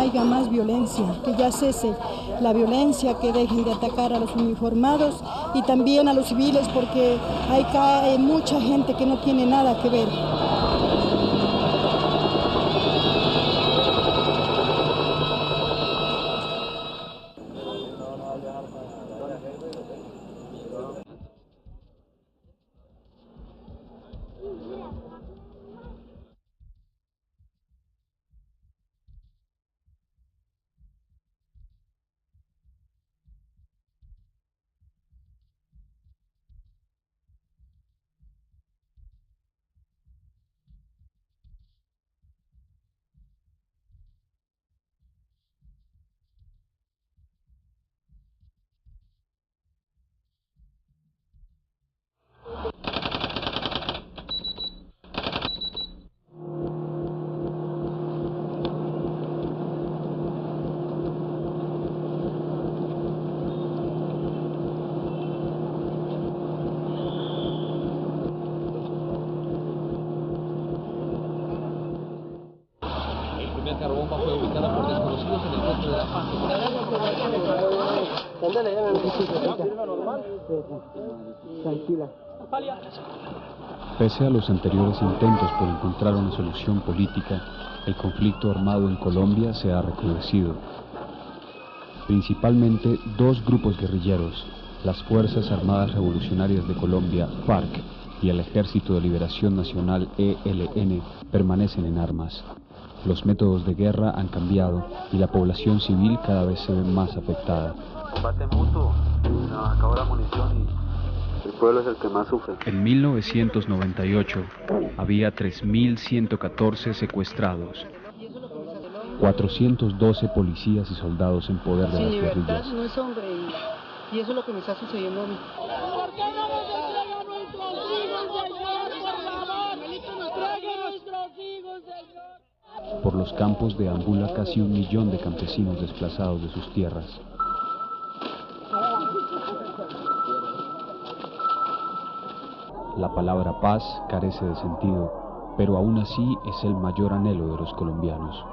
haya más violencia, que ya cese la violencia, que dejen de atacar a los uniformados y también a los civiles, porque hay mucha gente que no tiene nada que ver. Bomba fue ubicada por desconocidos en el centro de La Paz. Tranquila. Pese a los anteriores intentos por encontrar una solución política, el conflicto armado en Colombia se ha recrudecido. Principalmente dos grupos guerrilleros, las Fuerzas Armadas Revolucionarias de Colombia, FARC, y el Ejército de Liberación Nacional, ELN, permanecen en armas. Los métodos de guerra han cambiado y la población civil cada vez se ve más afectada. Combate mutuo, nos acabó la munición y el pueblo es el que más sufre. En 1998 había 3.114 secuestrados, 412 policías y soldados en poder de las guerrillas. No es hombre y eso es lo que me está sucediendo a mí. ¿Por qué no nos entregan nuestros hijos, señor? Por favor, entreguen nuestros hijos, señor. Por los campos deambula casi 1 millón de campesinos desplazados de sus tierras. La palabra paz carece de sentido, pero aún así es el mayor anhelo de los colombianos.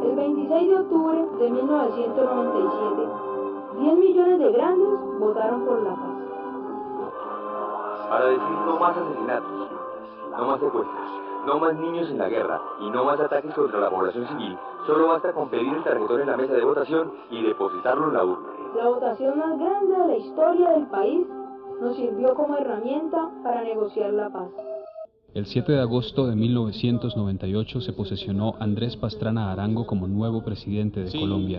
El 26 de octubre de 1997, 10 millones de grandes votaron por la paz. Para decir no más asesinatos, no más secuestros, no más niños en la guerra y no más ataques contra la población civil, solo basta con pedir el tarjetón en la mesa de votación y depositarlo en la urna. La votación más grande de la historia del país nos sirvió como herramienta para negociar la paz. El 7 de agosto de 1998 se posesionó Andrés Pastrana Arango como nuevo presidente de Colombia.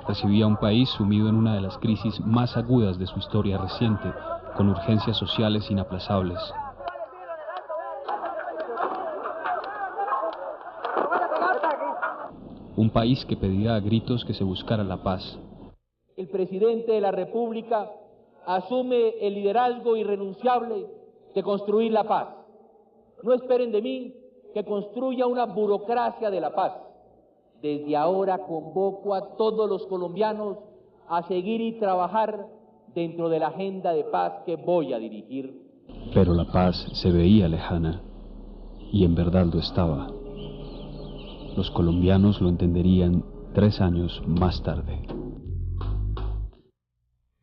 Recibía un país sumido en una de las crisis más agudas de su historia reciente, con urgencias sociales inaplazables. Un país que pedía a gritos que se buscara la paz. El presidente de la República asume el liderazgo irrenunciable de construir la paz. No esperen de mí que construya una burocracia de la paz. Desde ahora convoco a todos los colombianos a seguir y trabajar dentro de la agenda de paz que voy a dirigir. Pero la paz se veía lejana, y en verdad lo estaba. Los colombianos lo entenderían 3 años más tarde.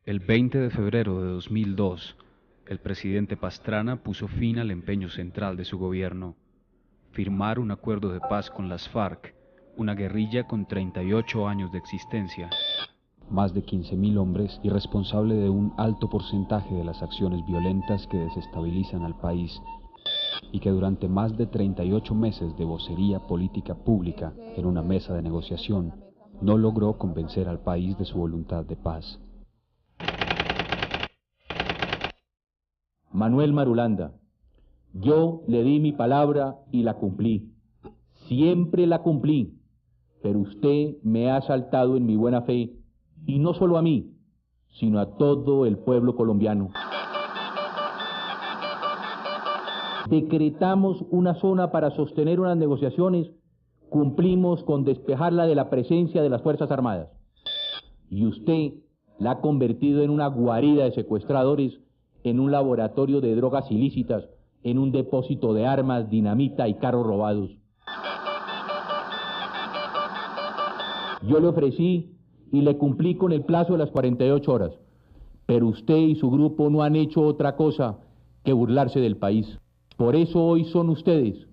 El 20 de febrero de 2002, el presidente Pastrana puso fin al empeño central de su gobierno: firmar un acuerdo de paz con las FARC, una guerrilla con 38 años de existencia, más de 15.000 hombres y responsable de un alto porcentaje de las acciones violentas que desestabilizan al país, y que durante más de 38 meses de vocería política pública en una mesa de negociación no logró convencer al país de su voluntad de paz. Manuel Marulanda, yo le di mi palabra y la cumplí. Siempre la cumplí, pero usted me ha asaltado en mi buena fe, y no solo a mí, sino a todo el pueblo colombiano. Decretamos una zona para sostener unas negociaciones, cumplimos con despejarla de la presencia de las Fuerzas Armadas. Y usted la ha convertido en una guarida de secuestradores, en un laboratorio de drogas ilícitas en un depósito de armas, dinamita y carros robados. Yo le ofrecí y le cumplí con el plazo de las 48 horas, pero usted y su grupo no han hecho otra cosa que burlarse del país. Por eso hoy son ustedes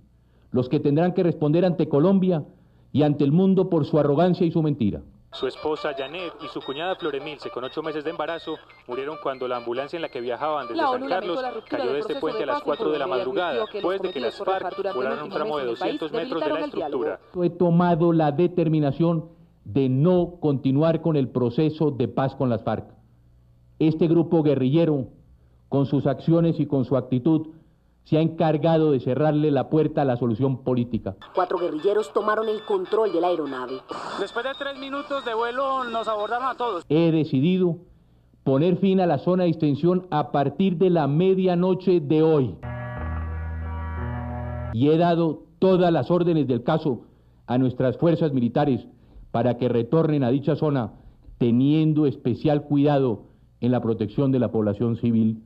los que tendrán que responder ante Colombia y ante el mundo por su arrogancia y su mentira. Su esposa Janet y su cuñada Floremilce, con 8 meses de embarazo, murieron cuando la ambulancia en la que viajaban desde San Carlos cayó de este puente a las 4 de la madrugada, después de que las FARC volaron un tramo de 200 metros de la estructura. He tomado la determinación de no continuar con el proceso de paz con las FARC. Este grupo guerrillero, con sus acciones y con su actitud, se ha encargado de cerrarle la puerta a la solución política. 4 guerrilleros tomaron el control de la aeronave. Después de 3 minutos de vuelo nos abordaron a todos. He decidido poner fin a la zona de distensión a partir de la medianoche de hoy. Y he dado todas las órdenes del caso a nuestras fuerzas militares para que retornen a dicha zona, teniendo especial cuidado en la protección de la población civil.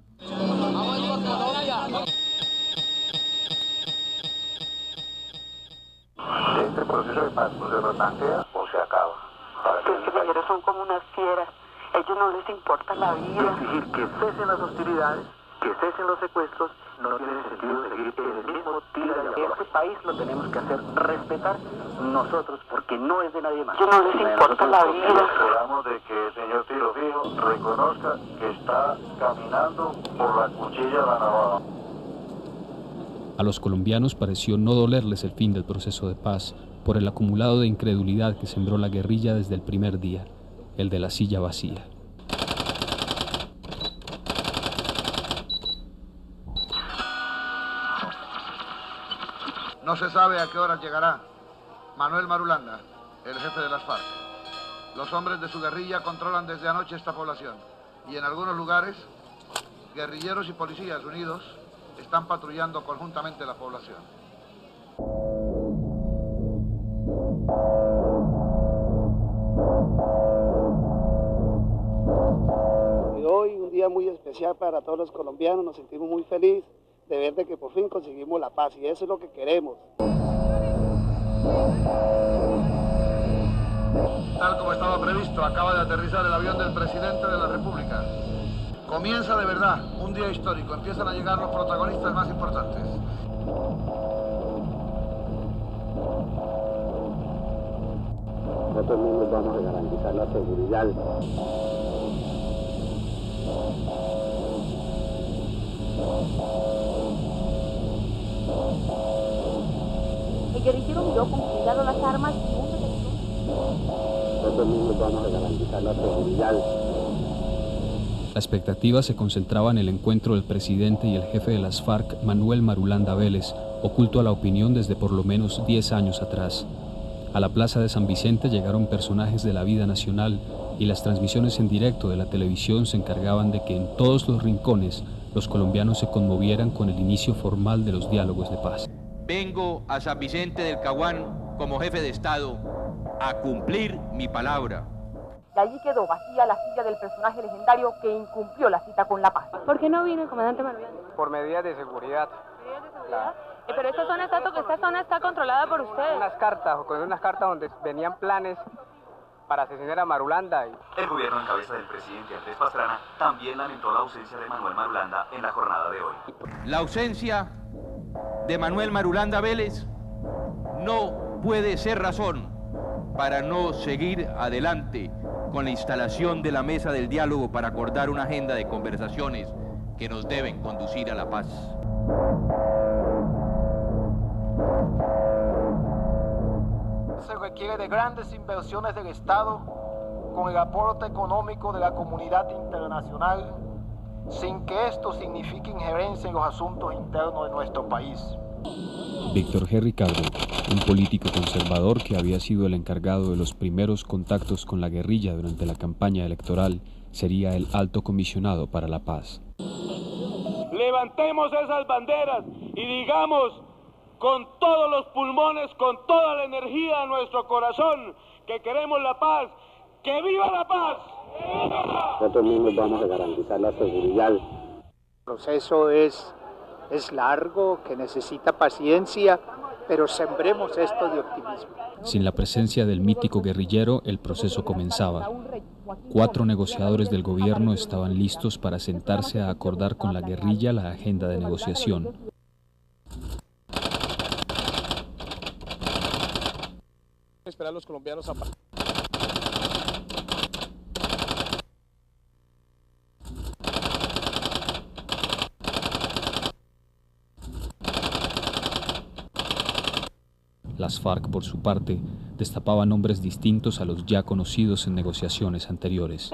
Este proceso de paz se replantea o se acaba. Los guerrilleros son como unas fieras, a ellos no les importa la vida. Exigir que cesen las hostilidades, que cesen los secuestros, no tiene sentido seguir el mismo tira y afloja. Este país lo tenemos que hacer respetar nosotros, porque no es de nadie más. A ellos no les importa la vida. Esperamos de que el señor Tiro Fijo reconozca que está caminando por la cuchilla de la navaja. A los colombianos pareció no dolerles el fin del proceso de paz por el acumulado de incredulidad que sembró la guerrilla desde el primer día, el de la silla vacía. No se sabe a qué hora llegará Manuel Marulanda, el jefe de las FARC. Los hombres de su guerrilla controlan desde anoche esta población y en algunos lugares, guerrilleros y policías unidos están patrullando conjuntamente la población. Hoy un día muy especial para todos los colombianos, nos sentimos muy felices de ver de que por fin conseguimos la paz y eso es lo que queremos. Tal como estaba previsto, acaba de aterrizar el avión del presidente de la República. Comienza de verdad un día histórico, empiezan a llegar los protagonistas más importantes. Nosotros mismos vamos a garantizar la seguridad. El guerrillero miró con cuidado las armas y un detector. Nosotros mismos vamos a garantizar la seguridad. La expectativa se concentraba en el encuentro del presidente y el jefe de las FARC, Manuel Marulanda Vélez, oculto a la opinión desde por lo menos 10 años atrás. A la plaza de San Vicente llegaron personajes de la vida nacional y las transmisiones en directo de la televisión se encargaban de que en todos los rincones los colombianos se conmovieran con el inicio formal de los diálogos de paz. Vengo a San Vicente del Caguán como jefe de Estado a cumplir mi palabra. Y allí quedó vacía la silla del personaje legendario que incumplió la cita con la paz. ¿Por qué no vino el comandante Marulanda? Por medidas de seguridad. ¿Medidas de seguridad? Pero esta zona está controlada por ustedes. Unas cartas donde venían planes para asesinar a Marulanda. El gobierno en cabeza del presidente Andrés Pastrana también lamentó la ausencia de Manuel Marulanda en la jornada de hoy. La ausencia de Manuel Marulanda Vélez no puede ser razón para no seguir adelante con la instalación de la mesa del diálogo para acordar una agenda de conversaciones que nos deben conducir a la paz. Se requiere de grandes inversiones del Estado con el aporte económico de la comunidad internacional sin que esto signifique injerencia en los asuntos internos de nuestro país. Víctor G. Ricardo, un político conservador que había sido el encargado de los primeros contactos con la guerrilla durante la campaña electoral, sería el alto comisionado para la paz. Levantemos esas banderas y digamos con todos los pulmones, con toda la energía de nuestro corazón, que queremos la paz. ¡Que viva la paz! Nosotros mismos vamos a garantizar la seguridad. El proceso es es largo, que necesita paciencia, pero sembremos esto de optimismo. Sin la presencia del mítico guerrillero, el proceso comenzaba. 4 negociadores del gobierno estaban listos para sentarse a acordar con la guerrilla la agenda de negociación. Esperar a los colombianos a... Las FARC, por su parte, destapaban nombres distintos a los ya conocidos en negociaciones anteriores.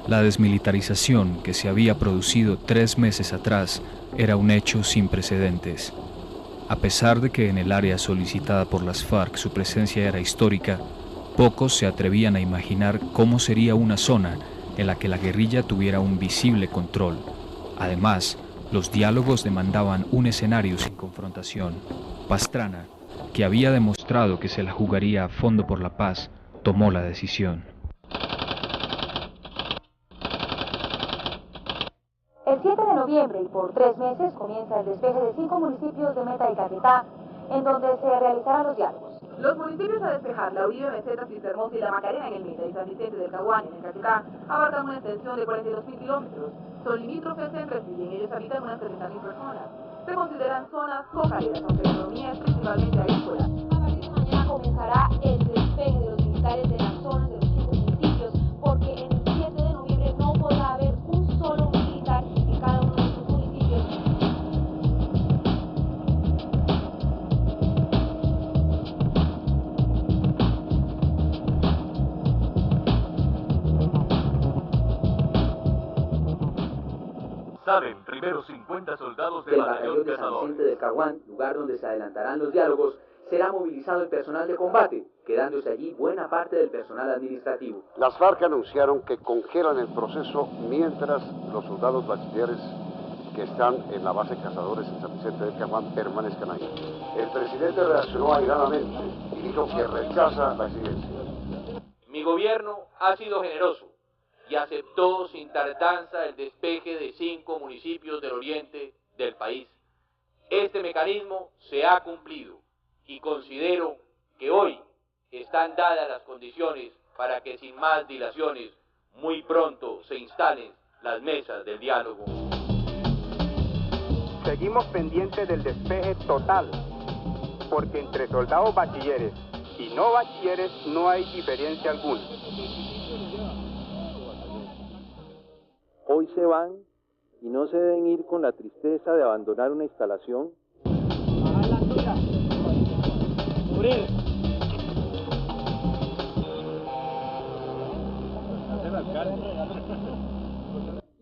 La desmilitarización que se había producido 3 meses atrás era un hecho sin precedentes. A pesar de que en el área solicitada por las FARC su presencia era histórica, pocos se atrevían a imaginar cómo sería una zona en la que la guerrilla tuviera un visible control. Además, los diálogos demandaban un escenario sin confrontación. Pastrana, que había demostrado que se la jugaría a fondo por la paz, tomó la decisión. El 7 de noviembre y por 3 meses comienza el despeje de 5 municipios de Meta y Caquetá, en donde se realizarán los diálogos. Los municipios a despejar, La Uribe, Meseta, Cistermosa y La Macarena en el Meta y San Vicente del Caguán en el Caquetá, abarcan una extensión de 42.000 kilómetros. Son limítrofes entre sí y en ellos habitan unas 30.000 personas. Se consideran zonas cocareras, aunque la economía es principalmente agrícola. A partir de mañana comenzará el despeje de los militares de las zonas de los 5 municipios, porque en el 7 de noviembre no podrá haber un solo militar en cada uno de estos municipios. Salen primero 50 soldados del batallón de San Vicente del Caguán, lugar donde se adelantarán los diálogos, será movilizado el personal de combate, quedándose allí buena parte del personal administrativo. Las FARC anunciaron que congelan el proceso mientras los soldados bachilleres que están en la base Cazadores en San Vicente del Caguán permanezcan ahí. El presidente reaccionó airadamente y dijo que rechaza la exigencia. Mi gobierno ha sido generoso y aceptó sin tardanza el despeje de 5 municipios del oriente del país. Este mecanismo se ha cumplido y considero que hoy están dadas las condiciones para que sin más dilaciones muy pronto se instalen las mesas del diálogo. Seguimos pendientes del despeje total, porque entre soldados bachilleres y no bachilleres no hay diferencia alguna. Hoy se van y no se deben ir con la tristeza de abandonar una instalación.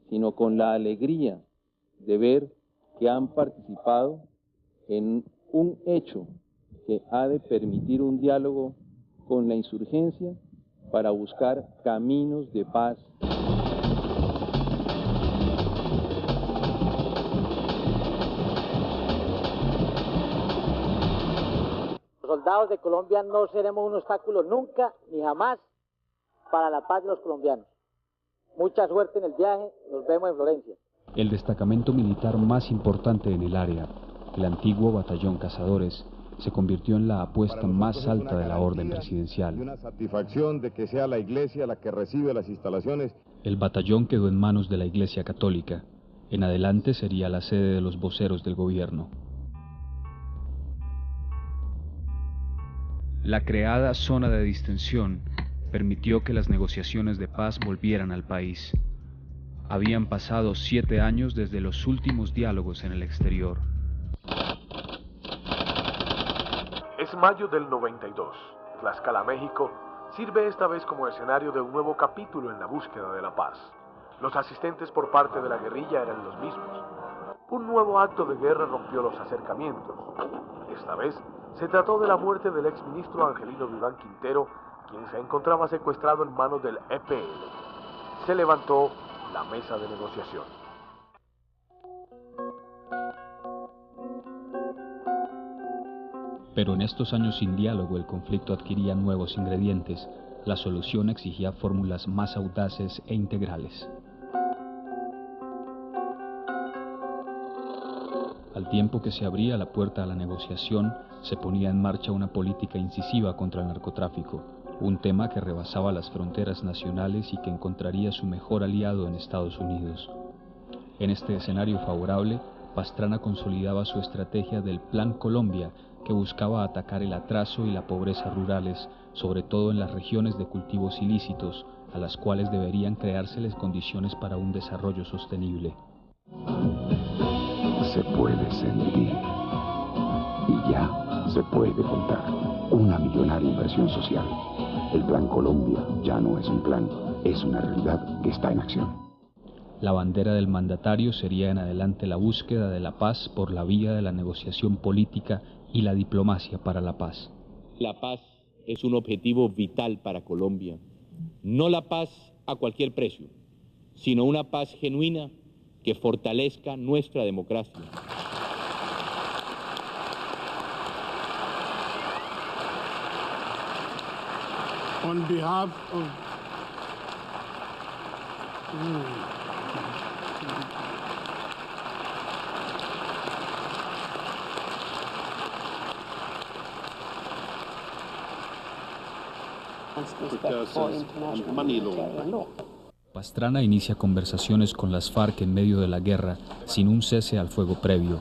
Sino con la alegría de ver que han participado en un hecho que ha de permitir un diálogo con la insurgencia para buscar caminos de paz. Los soldados de Colombia no seremos un obstáculo nunca ni jamás para la paz de los colombianos. Mucha suerte en el viaje, nos vemos en Florencia. El destacamento militar más importante en el área, el antiguo batallón Cazadores, se convirtió en la apuesta más alta de la orden presidencial. Y una satisfacción de que sea la iglesia la que recibe las instalaciones. El batallón quedó en manos de la Iglesia Católica. En adelante sería la sede de los voceros del gobierno. La creada zona de distensión permitió que las negociaciones de paz volvieran al país. Habían pasado 7 años desde los últimos diálogos en el exterior. Es mayo del 92. Tlaxcala, México, sirve esta vez como escenario de un nuevo capítulo en la búsqueda de la paz. Los asistentes por parte de la guerrilla eran los mismos. Un nuevo acto de guerra rompió los acercamientos. Esta vez se trató de la muerte del exministro Angelino Durán Quintero, quien se encontraba secuestrado en manos del EPL. Se levantó la mesa de negociación. Pero en estos años sin diálogo el conflicto adquiría nuevos ingredientes. La solución exigía fórmulas más audaces e integrales. Al tiempo que se abría la puerta a la negociación, se ponía en marcha una política incisiva contra el narcotráfico, un tema que rebasaba las fronteras nacionales y que encontraría su mejor aliado en Estados Unidos. En este escenario favorable, Pastrana consolidaba su estrategia del Plan Colombia, que buscaba atacar el atraso y la pobreza rurales, sobre todo en las regiones de cultivos ilícitos, a las cuales deberían creárseles condiciones para un desarrollo sostenible. Se puede sentir y ya se puede contar una millonaria inversión social. El Plan Colombia ya no es un plan, es una realidad que está en acción. La bandera del mandatario sería en adelante la búsqueda de la paz por la vía de la negociación política y la diplomacia para la paz. La paz es un objetivo vital para Colombia. No la paz a cualquier precio, sino una paz genuina que fortalezca nuestra democracia. On behalf of Pastrana inicia conversaciones con las FARC en medio de la guerra, sin un cese al fuego previo.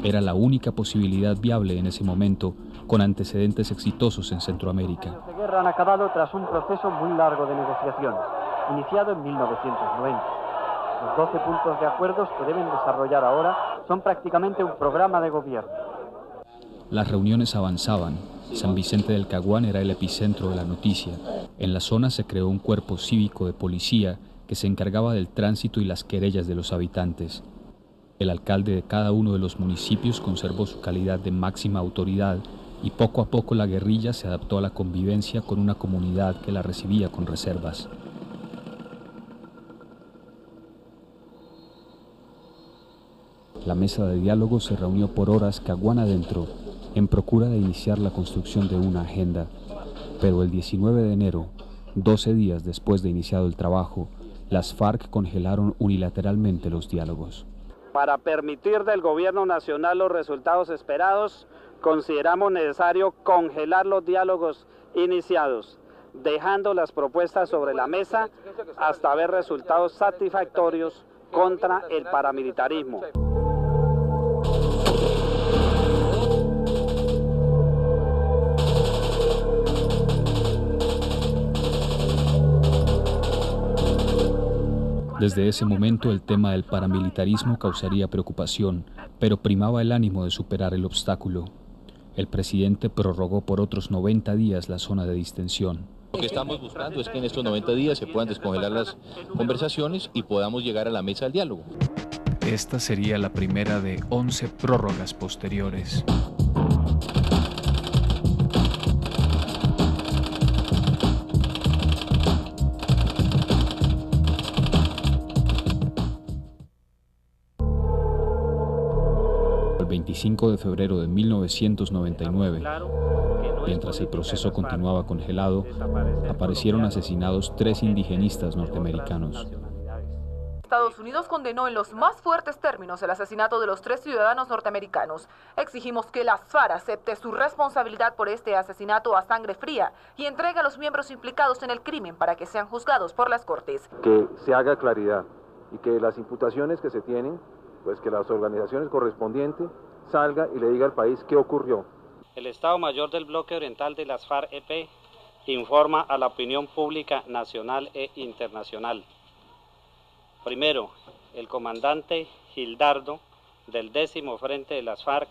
Era la única posibilidad viable en ese momento, con antecedentes exitosos en Centroamérica. Los de guerra han acabado tras un proceso muy largo de negociaciones, iniciado en 1990. Los 12 puntos de acuerdos que deben desarrollar ahora son prácticamente un programa de gobierno. Las reuniones avanzaban. San Vicente del Caguán era el epicentro de la noticia. En la zona se creó un cuerpo cívico de policía que se encargaba del tránsito y las querellas de los habitantes. El alcalde de cada uno de los municipios conservó su calidad de máxima autoridad y poco a poco la guerrilla se adaptó a la convivencia con una comunidad que la recibía con reservas. La mesa de diálogo se reunió por horas Caguán adentro, en procura de iniciar la construcción de una agenda, pero el 19 de enero, 12 días después de iniciado el trabajo, las FARC congelaron unilateralmente los diálogos. Para permitir del gobierno nacional los resultados esperados, consideramos necesario congelar los diálogos iniciados, dejando las propuestas sobre la mesa hasta ver resultados satisfactorios contra el paramilitarismo. Desde ese momento el tema del paramilitarismo causaría preocupación, pero primaba el ánimo de superar el obstáculo. El presidente prorrogó por otros 90 días la zona de distensión. Lo que estamos buscando es que en estos 90 días se puedan descongelar las conversaciones y podamos llegar a la mesa del diálogo. Esta sería la primera de 11 prórrogas posteriores. El 25 de febrero de 1999, mientras el proceso continuaba congelado, aparecieron asesinados 3 indigenistas norteamericanos. Estados Unidos condenó en los más fuertes términos el asesinato de los 3 ciudadanos norteamericanos. Exigimos que la FARC acepte su responsabilidad por este asesinato a sangre fría y entregue a los miembros implicados en el crimen para que sean juzgados por las Cortes. Que se haga claridad y que las imputaciones que se tienen, pues que las organizaciones correspondientes salga y le diga al país qué ocurrió. El Estado Mayor del Bloque Oriental de las FARC-EP informa a la opinión pública nacional e internacional. Primero, el comandante Gildardo del 10º Frente de las FARC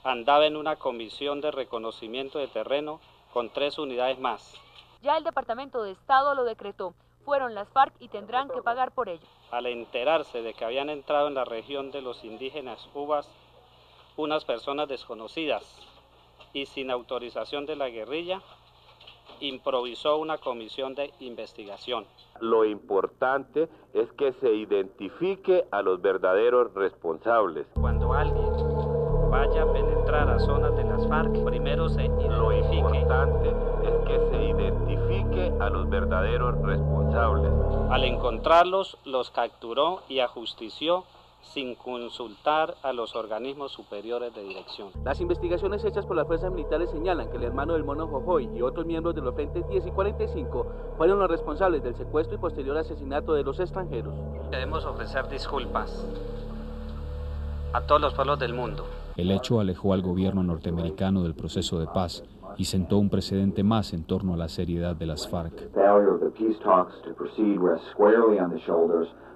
andaba en una comisión de reconocimiento de terreno con 3 unidades más. Ya el Departamento de Estado lo decretó. Fueron las FARC y tendrán que pagar por ello. Al enterarse de que habían entrado en la región de los indígenas Uvas unas personas desconocidas y sin autorización de la guerrilla, improvisó una comisión de investigación. Lo importante es que se identifique a los verdaderos responsables. Cuando alguien vaya a penetrar a zonas de las FARC, primero se identifique. Lo importante es que se identifique a los verdaderos responsables. Al encontrarlos, los capturó y ajustició sin consultar a los organismos superiores de dirección. Las investigaciones hechas por las fuerzas militares señalan que el hermano del Mono Jojoy y otros miembros de los frentes 10 y 45 fueron los responsables del secuestro y posterior asesinato de los extranjeros. Debemos ofrecer disculpas a todos los pueblos del mundo. El hecho alejó al gobierno norteamericano del proceso de paz y sentó un precedente más en torno a la seriedad de las FARC.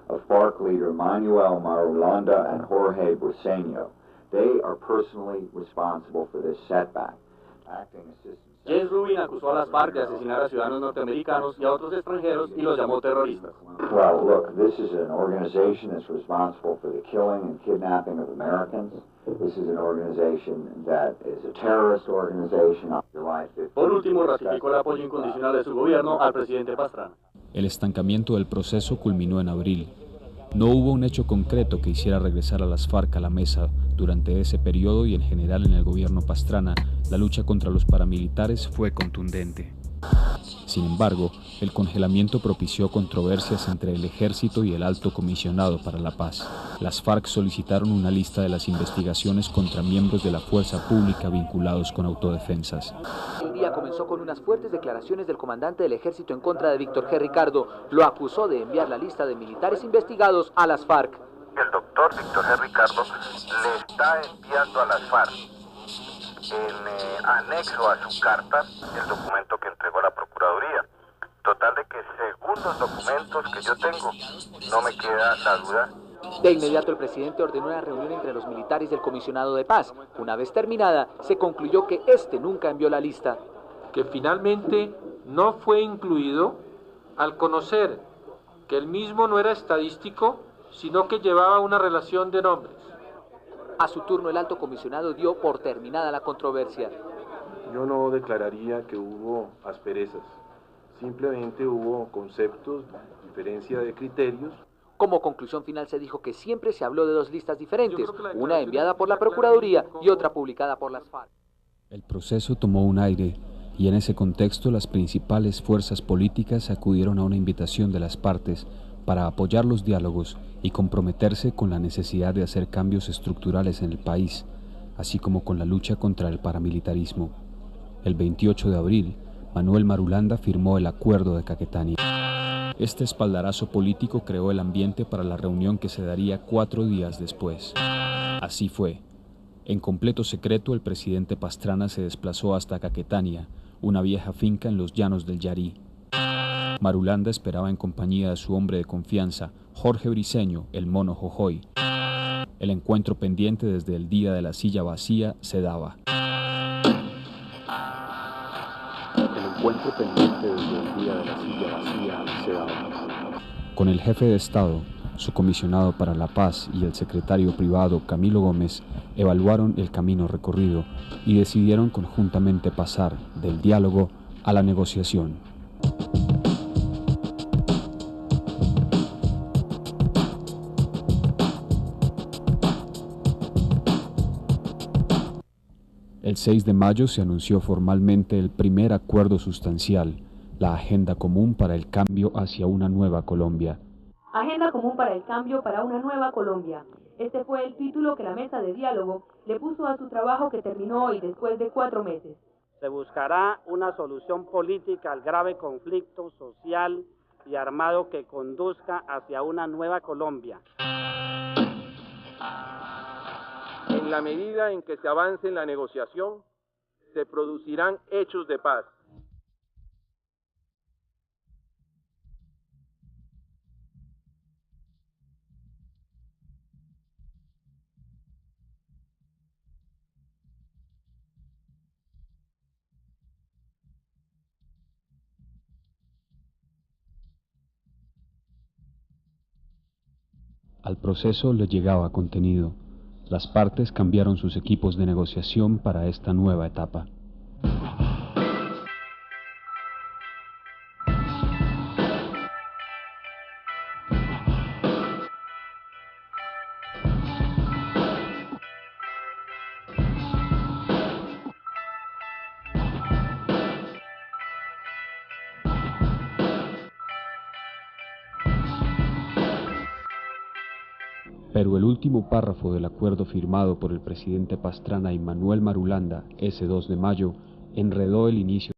Of FARC leader Manuel Marulanda and Jorge Briceño. They are personally responsible for this setback. James Rubin acusó a las FARC de asesinar a ciudadanos norteamericanos y a otros extranjeros y los llamó terroristas. Well, look, this is an organization that's responsible for the killing and kidnapping of Americans. This is an organization that is a terrorist organization on July 15th. Por último, ratificó el apoyo incondicional de su gobierno al presidente Pastrana. El estancamiento del proceso culminó en abril. No hubo un hecho concreto que hiciera regresar a las FARC a la mesa. Durante ese periodo y en general en el gobierno Pastrana, la lucha contra los paramilitares fue contundente. Sin embargo, el congelamiento propició controversias entre el ejército y el alto comisionado para la paz. Las FARC solicitaron una lista de las investigaciones contra miembros de la fuerza pública vinculados con autodefensas. El día comenzó con unas fuertes declaraciones del comandante del ejército en contra de Víctor G. Ricardo. Lo acusó de enviar la lista de militares investigados a las FARC. El doctor Víctor G. Ricardo le está enviando a las FARC en anexo a su carta el documento que entregó a la Procuraduría. Total de que según los documentos que yo tengo, no me queda la duda. De inmediato el presidente ordenó una reunión entre los militares y el comisionado de paz. Una vez terminada, se concluyó que este nunca envió la lista. Que finalmente no fue incluido al conocer que el mismo no era estadístico, sino que llevaba una relación de nombres. A su turno, el alto comisionado dio por terminada la controversia. Yo no declararía que hubo asperezas, simplemente hubo conceptos, diferencia de criterios. Como conclusión final se dijo que siempre se habló de dos listas diferentes, una enviada por la Procuraduría y otra publicada por las FARC. El proceso tomó un aire y en ese contexto las principales fuerzas políticas acudieron a una invitación de las partes para apoyar los diálogos y comprometerse con la necesidad de hacer cambios estructurales en el país, así como con la lucha contra el paramilitarismo. El 28 de abril, Manuel Marulanda firmó el Acuerdo de Caquetá. Este espaldarazo político creó el ambiente para la reunión que se daría 4 días después. Así fue. En completo secreto, el presidente Pastrana se desplazó hasta Caquetania, una vieja finca en los llanos del Yarí. Marulanda esperaba en compañía de su hombre de confianza, Jorge Briceño, el Mono Jojoy. El encuentro pendiente desde el día de la silla vacía se daba. El encuentro pendiente desde el día de la silla vacía se daba. Con el jefe de Estado, su comisionado para la paz y el secretario privado Camilo Gómez evaluaron el camino recorrido y decidieron conjuntamente pasar del diálogo a la negociación. El 6 de mayo se anunció formalmente el primer acuerdo sustancial, la Agenda Común para el Cambio hacia una Nueva Colombia. Agenda Común para el Cambio para una Nueva Colombia. Este fue el título que la mesa de diálogo le puso a su trabajo que terminó hoy después de 4 meses. Se buscará una solución política al grave conflicto social y armado que conduzca hacia una nueva Colombia. En la medida en que se avance en la negociación, se producirán hechos de paz. Al proceso le llegaba contenido. Las partes cambiaron sus equipos de negociación para esta nueva etapa. Pero el último párrafo del acuerdo firmado por el presidente Pastrana y Manuel Marulanda ese 2 de mayo enredó el inicio.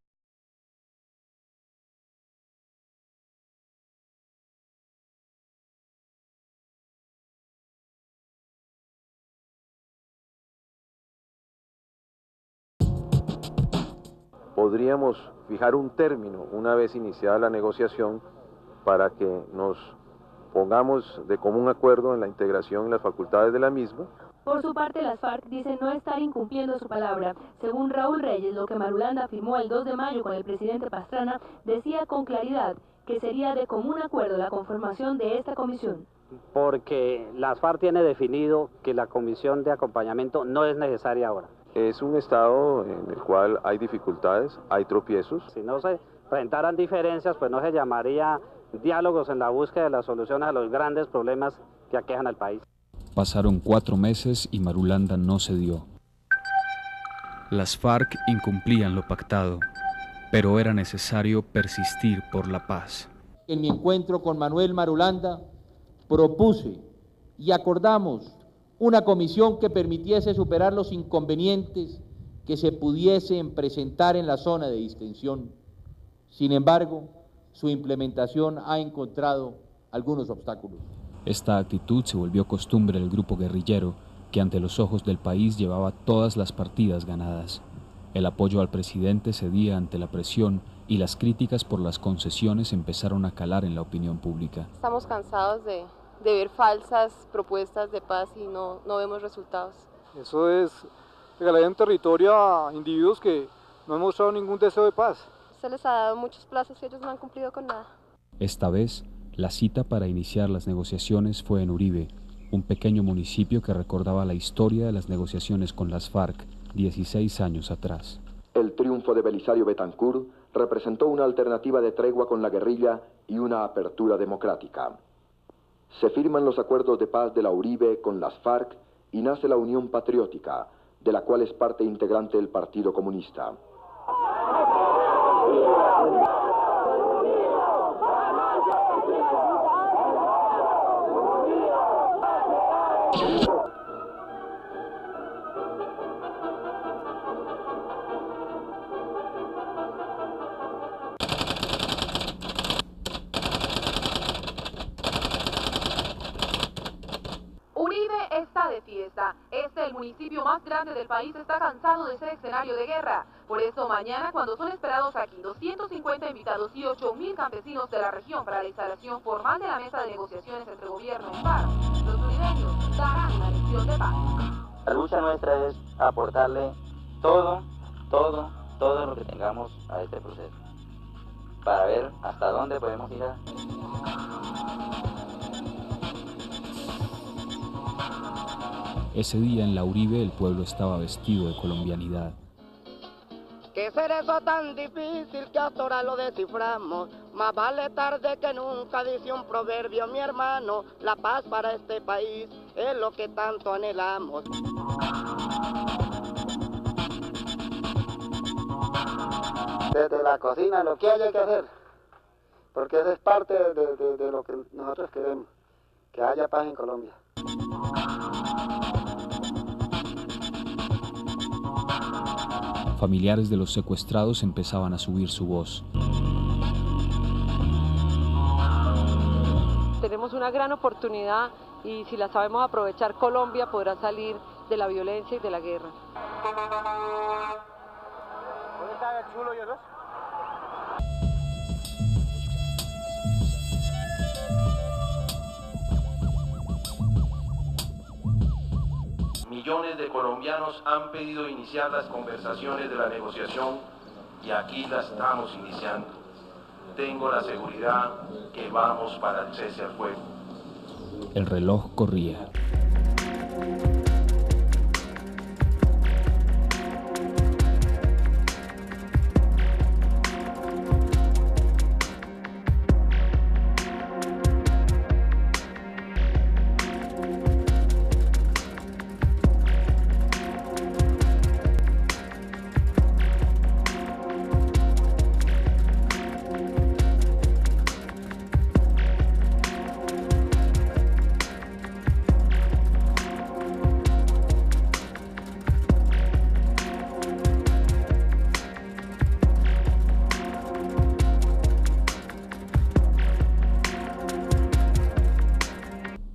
Podríamos fijar un término una vez iniciada la negociación para que nos pongamos de común acuerdo en la integración y las facultades de la misma. Por su parte, las FARC dicen no estar incumpliendo su palabra. Según Raúl Reyes, lo que Marulanda firmó el 2 de mayo con el presidente Pastrana decía con claridad que sería de común acuerdo la conformación de esta comisión. Porque las FARC tiene definido que la comisión de acompañamiento no es necesaria ahora. Es un estado en el cual hay dificultades, hay tropiezos. Si no se presentaran diferencias, pues no se llamaría diálogos en la búsqueda de las soluciones a los grandes problemas que aquejan al país. Pasaron 4 meses y Marulanda no cedió. Las FARC incumplían lo pactado, pero era necesario persistir por la paz. En mi encuentro con Manuel Marulanda, propuse y acordamos una comisión que permitiese superar los inconvenientes que se pudiesen presentar en la zona de distensión. Sin embargo, su implementación ha encontrado algunos obstáculos. Esta actitud se volvió costumbre del grupo guerrillero, que ante los ojos del país llevaba todas las partidas ganadas. El apoyo al presidente cedía ante la presión y las críticas por las concesiones empezaron a calar en la opinión pública. Estamos cansados de ver falsas propuestas de paz y no vemos resultados. Eso es regalar en territorio a individuos que no han mostrado ningún deseo de paz. Se les ha dado muchos plazos y ellos no han cumplido con nada. Esta vez, la cita para iniciar las negociaciones fue en Uribe, un pequeño municipio que recordaba la historia de las negociaciones con las FARC 16 años atrás. El triunfo de Belisario Betancur representó una alternativa de tregua con la guerrilla y una apertura democrática. Se firman los acuerdos de paz de la Uribe con las FARC y nace la Unión Patriótica, de la cual es parte integrante el Partido Comunista. Está de fiesta. El municipio más grande del país, está cansado de ser escenario de guerra. Por eso mañana, cuando son esperados aquí 250 invitados y 8.000 campesinos de la región para la instalación formal de la mesa de negociaciones entre gobierno y FARC, los uribeños darán la lección de paz. La lucha nuestra es aportarle todo lo que tengamos a este proceso, para ver hasta dónde podemos ir. Ese día en la Uribe el pueblo estaba vestido de colombianidad. ¿Qué será eso tan difícil que hasta ahora lo desciframos? Más vale tarde que nunca, dice un proverbio, mi hermano. La paz para este país es lo que tanto anhelamos. Desde la cocina lo que haya que hacer, porque eso es parte de lo que nosotros queremos, que haya paz en Colombia. Familiares de los secuestrados empezaban a subir su voz. Tenemos una gran oportunidad y si la sabemos aprovechar, Colombia podrá salir de la violencia y de la guerra. ¿Dónde está el chulo y el otro? Millones de colombianos han pedido iniciar las conversaciones de la negociación y aquí las estamos iniciando. Tengo la seguridad que vamos para el cese al fuego. El reloj corría.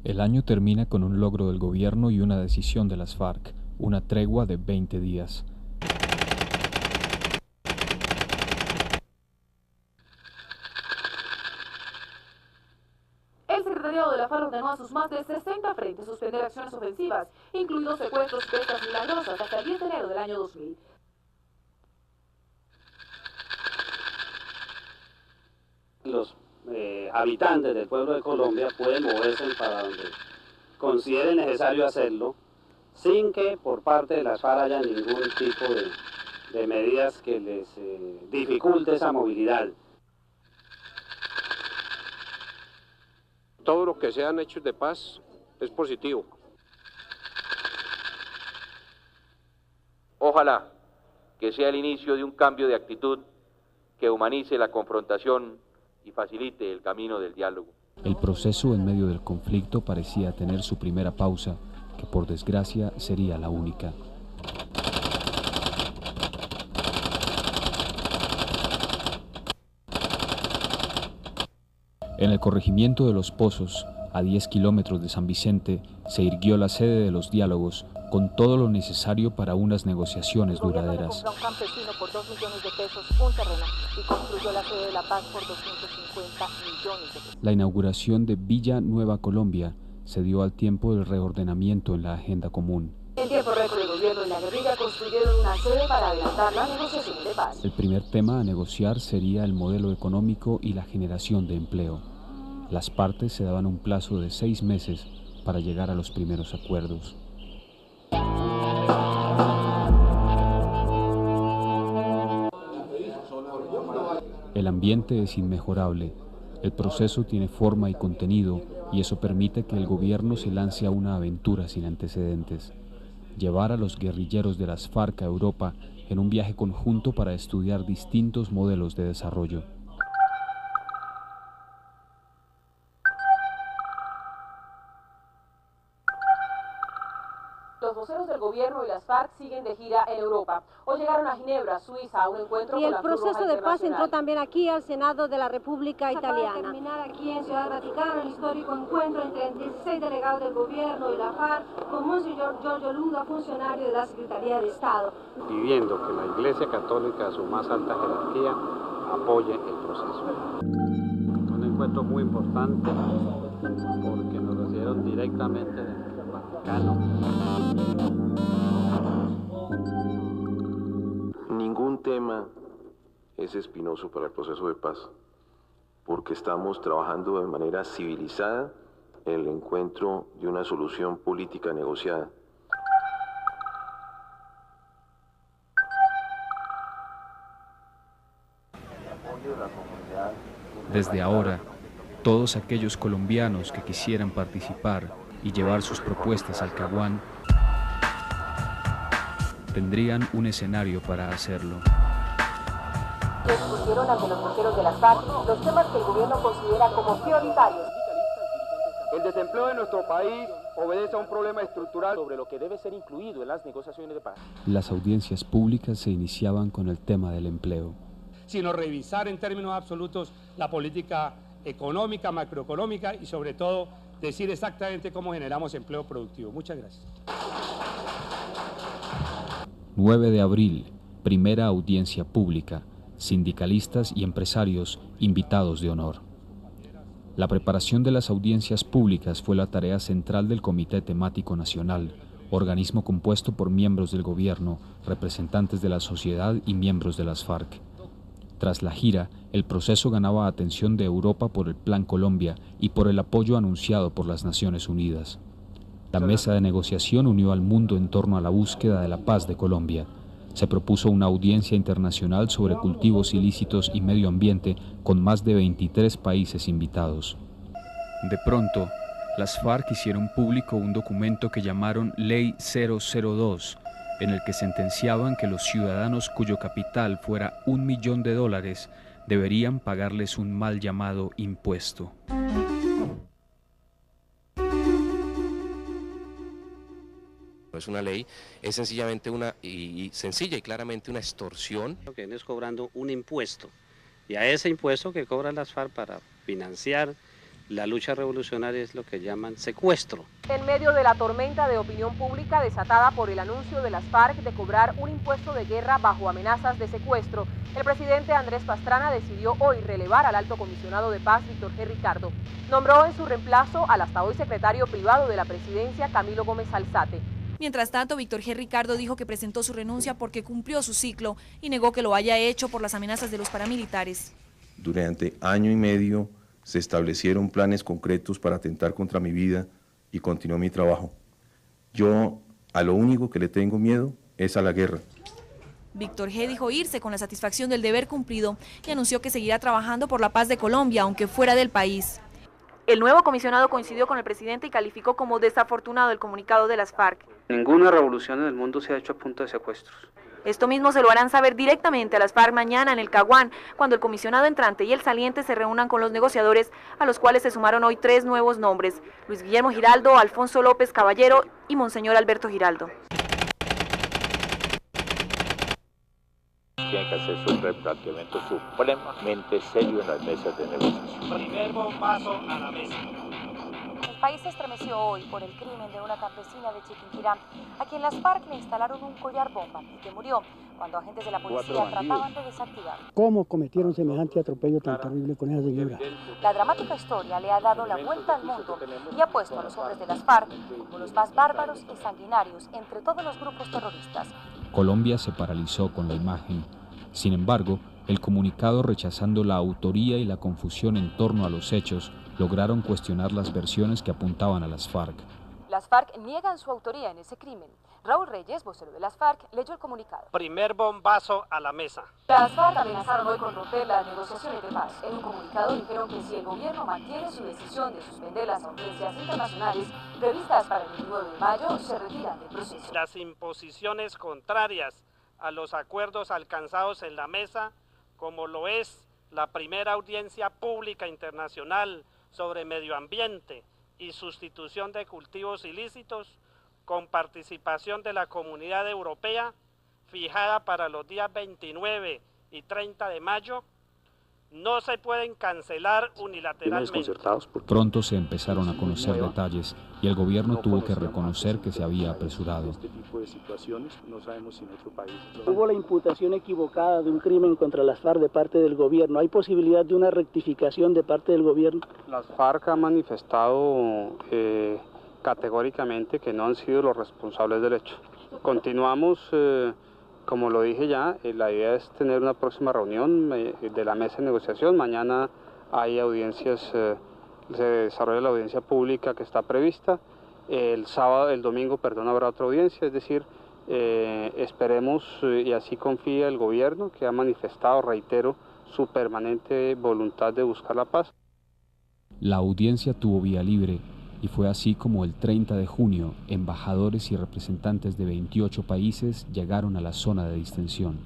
El año termina con un logro del gobierno y una decisión de las FARC, una tregua de 20 días. El secretariado de la FARC ordenó a sus más de 60 frentes suspender acciones ofensivas, incluidos secuestros y pescas milagrosas, hasta el 10 de enero del año 2000. Los habitantes del pueblo de Colombia pueden moverse para donde consideren necesario hacerlo, sin que por parte de las FARC haya ningún tipo de medidas que les dificulte esa movilidad. Todo lo que sean hechos de paz es positivo. Ojalá que sea el inicio de un cambio de actitud que humanice la confrontación y facilite el camino del diálogo. El proceso en medio del conflicto parecía tener su primera pausa, que por desgracia sería la única. En el corregimiento de Los Pozos, a 10 kilómetros de San Vicente, se irguió la sede de los diálogos, con todo lo necesario para unas negociaciones duraderas. El gobierno le compró a un campesino por 2 millones de pesos un terreno y construyó la sede de La Paz por 250 millones de pesos. La inauguración de Villa Nueva Colombia se dio al tiempo del reordenamiento en la agenda común. En tiempo récord, el gobierno y la guerrilla construyeron una sede para adelantar la negociación de paz. El primer tema a negociar sería el modelo económico y la generación de empleo. Las partes se daban un plazo de 6 meses para llegar a los primeros acuerdos. El ambiente es inmejorable, el proceso tiene forma y contenido y eso permite que el gobierno se lance a una aventura sin antecedentes. Llevar a los guerrilleros de las FARC a Europa en un viaje conjunto para estudiar distintos modelos de desarrollo. Los voceros del gobierno y las FARC siguen de gira en Europa. Hoy llegaron a Ginebra, Suiza, a un encuentro con la Cruz Roja Internacional. Y el proceso de paz entró también aquí al Senado de la República Italiana. Acaba de terminar aquí en Ciudad Vaticano el histórico encuentro entre 16 delegados del gobierno y la FARC con Monseñor Giorgio Luda, funcionario de la Secretaría de Estado. Pidiendo que la Iglesia Católica, a su más alta jerarquía, apoye el proceso. Un encuentro muy importante porque nos recibieron directamente del Vaticano. Ningún tema es espinoso para el proceso de paz, porque estamos trabajando de manera civilizada en el encuentro de una solución política negociada. Desde ahora, todos aquellos colombianos que quisieran participar y llevar sus propuestas al Caguán tendrían un escenario para hacerlo. Expusieron ante los voceros de las FARC los temas que el gobierno considera como prioritarios. El desempleo de nuestro país obedece a un problema estructural sobre lo que debe ser incluido en las negociaciones de paz. Las audiencias públicas se iniciaban con el tema del empleo. Sino revisar en términos absolutos la política económica, macroeconómica y sobre todo decir exactamente cómo generamos empleo productivo. Muchas gracias. 9 de abril, primera audiencia pública, sindicalistas y empresarios invitados de honor. La preparación de las audiencias públicas fue la tarea central del Comité Temático Nacional, organismo compuesto por miembros del gobierno, representantes de la sociedad y miembros de las FARC. Tras la gira, el proceso ganaba atención de Europa por el Plan Colombia y por el apoyo anunciado por las Naciones Unidas. La mesa de negociación unió al mundo en torno a la búsqueda de la paz de Colombia. Se propuso una audiencia internacional sobre cultivos ilícitos y medio ambiente con más de 23 países invitados. De pronto, las FARC hicieron público un documento que llamaron Ley 002, en el que sentenciaban que los ciudadanos cuyo capital fuera $1 millón deberían pagarles un mal llamado impuesto. No es una ley, es sencillamente sencilla y claramente una extorsión. Lo que viene es cobrando un impuesto, y a ese impuesto que cobran las FARC para financiar La lucha revolucionaria es lo que llaman secuestro. En medio de la tormenta de opinión pública desatada por el anuncio de las FARC de cobrar un impuesto de guerra bajo amenazas de secuestro, el presidente Andrés Pastrana decidió hoy relevar al alto comisionado de paz, Víctor G. Ricardo. Nombró en su reemplazo al hasta hoy secretario privado de la presidencia, Camilo Gómez Alzate. Mientras tanto, Víctor G. Ricardo dijo que presentó su renuncia porque cumplió su ciclo y negó que lo haya hecho por las amenazas de los paramilitares. Durante año y medio se establecieron planes concretos para atentar contra mi vida y continuó mi trabajo. Yo a lo único que le tengo miedo es a la guerra. Víctor G. dijo irse con la satisfacción del deber cumplido y anunció que seguirá trabajando por la paz de Colombia, aunque fuera del país. El nuevo comisionado coincidió con el presidente y calificó como desafortunado el comunicado de las FARC. Ninguna revolución en el mundo se ha hecho a punta de secuestros. Esto mismo se lo harán saber directamente a las FARC mañana en el Caguán, cuando el comisionado entrante y el saliente se reúnan con los negociadores, a los cuales se sumaron hoy 3 nuevos nombres: Luis Guillermo Giraldo, Alfonso López Caballero y Monseñor Alberto Giraldo. Tienen que hacerse un replanteamiento supremamente serio en las mesas de negociación. Primer bombazo a la mesa. El país se estremeció hoy por el crimen de una campesina de Chiquinquirá, a quien las FARC le instalaron un collar bomba y que murió cuando agentes de la policía trataban de desactivarlo. ¿Cómo cometieron semejante atropello tan terrible con esa señora? La dramática historia le ha dado la vuelta al mundo y ha puesto a los hombres de las FARC como los más bárbaros y sanguinarios entre todos los grupos terroristas. Colombia se paralizó con la imagen. Sin embargo, el comunicado rechazando la autoría y la confusión en torno a los hechos lograron cuestionar las versiones que apuntaban a las FARC. Las FARC niegan su autoría en ese crimen. Raúl Reyes, vocero de las FARC, leyó el comunicado. Primer bombazo a la mesa. Las FARC amenazaron hoy con romper las negociaciones de paz. En un comunicado dijeron que si el gobierno mantiene su decisión de suspender las audiencias internacionales previstas para el 29 de mayo, se retiran del proceso. Las imposiciones contrarias a los acuerdos alcanzados en la mesa, como lo es la primera audiencia pública internacional sobre medio ambiente y sustitución de cultivos ilícitos, con participación de la Comunidad Europea, fijada para los días 29 y 30 de mayo, no se pueden cancelar unilateralmente. Pronto se empezaron a conocer detalles y el gobierno tuvo que reconocer que se había apresurado. Hubo la imputación equivocada de un crimen contra las FARC de parte del gobierno. ¿Hay posibilidad de una rectificación de parte del gobierno? Las FARC han manifestado categóricamente que no han sido los responsables del hecho. Continuamos. Como lo dije ya, la idea es tener una próxima reunión de la mesa de negociación. Mañana hay audiencias, se desarrolla la audiencia pública que está prevista. El domingo, habrá otra audiencia, es decir, esperemos y así confía el gobierno que ha manifestado, reitero, su permanente voluntad de buscar la paz. La audiencia tuvo vía libre. Y fue así como el 30 de junio, embajadores y representantes de 28 países llegaron a la zona de distensión.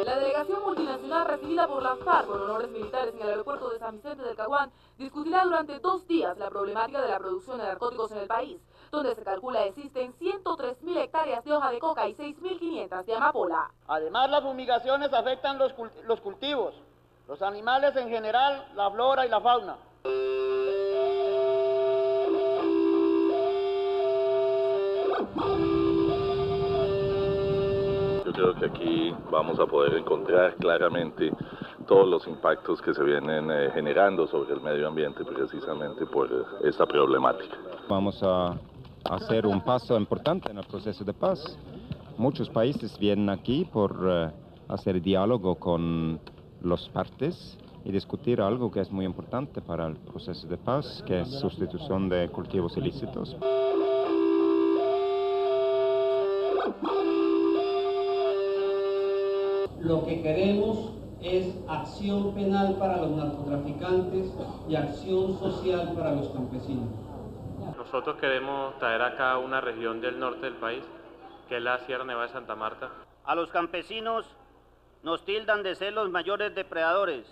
La delegación multinacional recibida por las FARC con honores militares en el aeropuerto de San Vicente del Caguán discutirá durante 2 días la problemática de la producción de narcóticos en el país, donde se calcula existen 103.000 hectáreas de hoja de coca y 6.500 de amapola. Además, las fumigaciones afectan los cultivos, los animales en general, la flora y la fauna. Yo creo que aquí vamos a poder encontrar claramente todos los impactos que se vienen generando sobre el medio ambiente precisamente por esta problemática. Vamos a hacer un paso importante en el proceso de paz. Muchos países vienen aquí por hacer diálogo con las partes y discutir algo que es muy importante para el proceso de paz, que es sustitución de cultivos ilícitos. Lo que queremos es acción penal para los narcotraficantes y acción social para los campesinos. Nosotros queremos traer acá una región del norte del país, que es la Sierra Nevada de Santa Marta. A los campesinos nos tildan de ser los mayores depredadores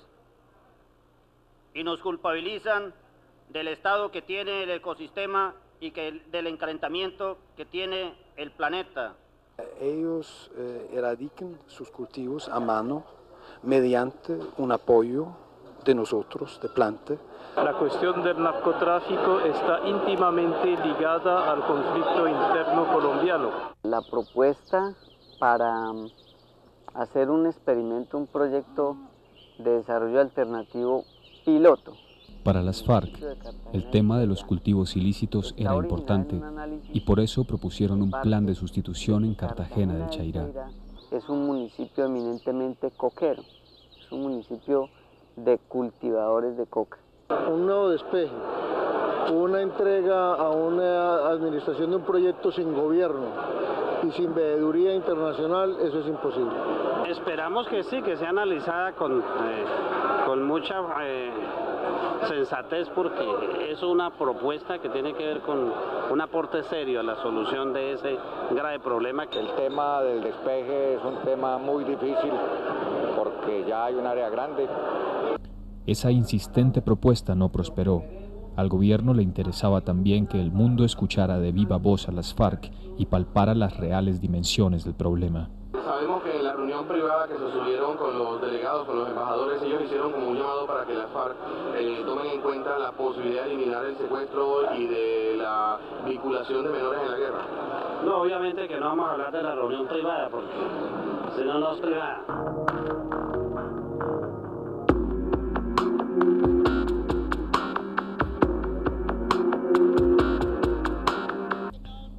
y nos culpabilizan del estado que tiene el ecosistema y del encalentamiento que tiene el planeta. Ellos erradican sus cultivos a mano mediante un apoyo de nosotros, de planta. La cuestión del narcotráfico está íntimamente ligada al conflicto interno colombiano. La propuesta para hacer un experimento, un proyecto de desarrollo alternativo piloto. Para las FARC, el tema de los cultivos ilícitos era importante y por eso propusieron un plan de sustitución en Cartagena del Chairá. Es un municipio eminentemente coquero, es un municipio de cultivadores de coca. Un nuevo despeje, una entrega a una administración de un proyecto sin gobierno y sin veeduría internacional, eso es imposible. Esperamos que sí, que sea analizada con mucha sensatez, porque es una propuesta que tiene que ver con un aporte serio a la solución de ese grave problema. El tema del despeje es un tema muy difícil porque ya hay un área grande. Esa insistente propuesta no prosperó. Al gobierno le interesaba también que el mundo escuchara de viva voz a las FARC y palpara las reales dimensiones del problema. Sabemos que en la reunión privada que se subieron con los delegados, con los embajadores, ellos hicieron como un llamado para que las FARC tomen en cuenta la posibilidad de eliminar el secuestro y de la vinculación de menores en la guerra. No, obviamente que no vamos a hablar de la reunión privada, porque si no, no es privada.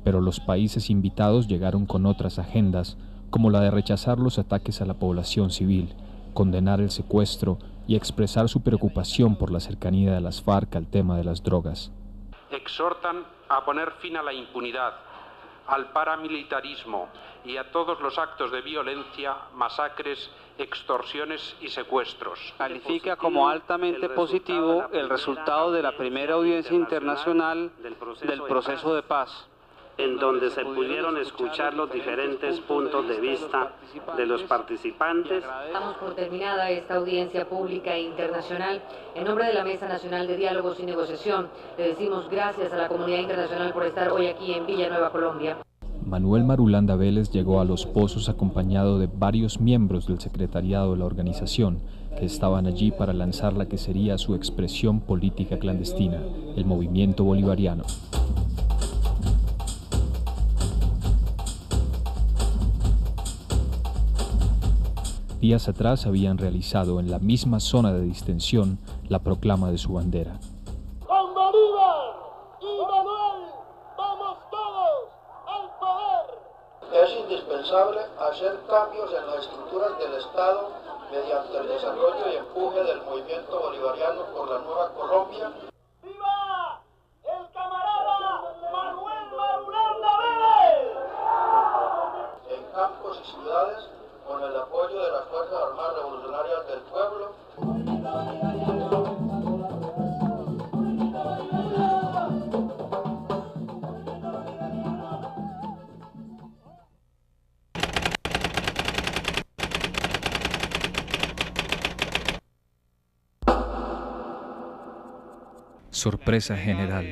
Pero los países invitados llegaron con otras agendas, como la de rechazar los ataques a la población civil, condenar el secuestro y expresar su preocupación por la cercanía de las FARC al tema de las drogas. Exhortan a poner fin a la impunidad, al paramilitarismo y a todos los actos de violencia, masacres, extorsiones y secuestros. Califica como altamente positivo el resultado de la primera audiencia internacional del proceso de paz, en donde se pudieron escuchar los diferentes puntos de vista de los participantes. Damos por terminada esta audiencia pública e internacional. En nombre de la Mesa Nacional de Diálogos y Negociación, le decimos gracias a la comunidad internacional por estar hoy aquí en Villanueva, Colombia. Manuel Marulanda Vélez llegó a Los Pozos acompañado de varios miembros del secretariado de la organización, que estaban allí para lanzar la que sería su expresión política clandestina, el Movimiento Bolivariano. Días atrás habían realizado en la misma zona de distensión la proclama de su bandera. ¡Con Bolívar y Manuel vamos todos al poder! Es indispensable hacer cambios en las estructuras del Estado mediante el desarrollo y empuje del movimiento bolivariano por la nueva Colombia. ¡Viva el camarada Manuel Marulanda Vélez! En campos y ciudades, con el apoyo de las Fuerzas Armadas Revolucionarias del Pueblo. Sorpresa general.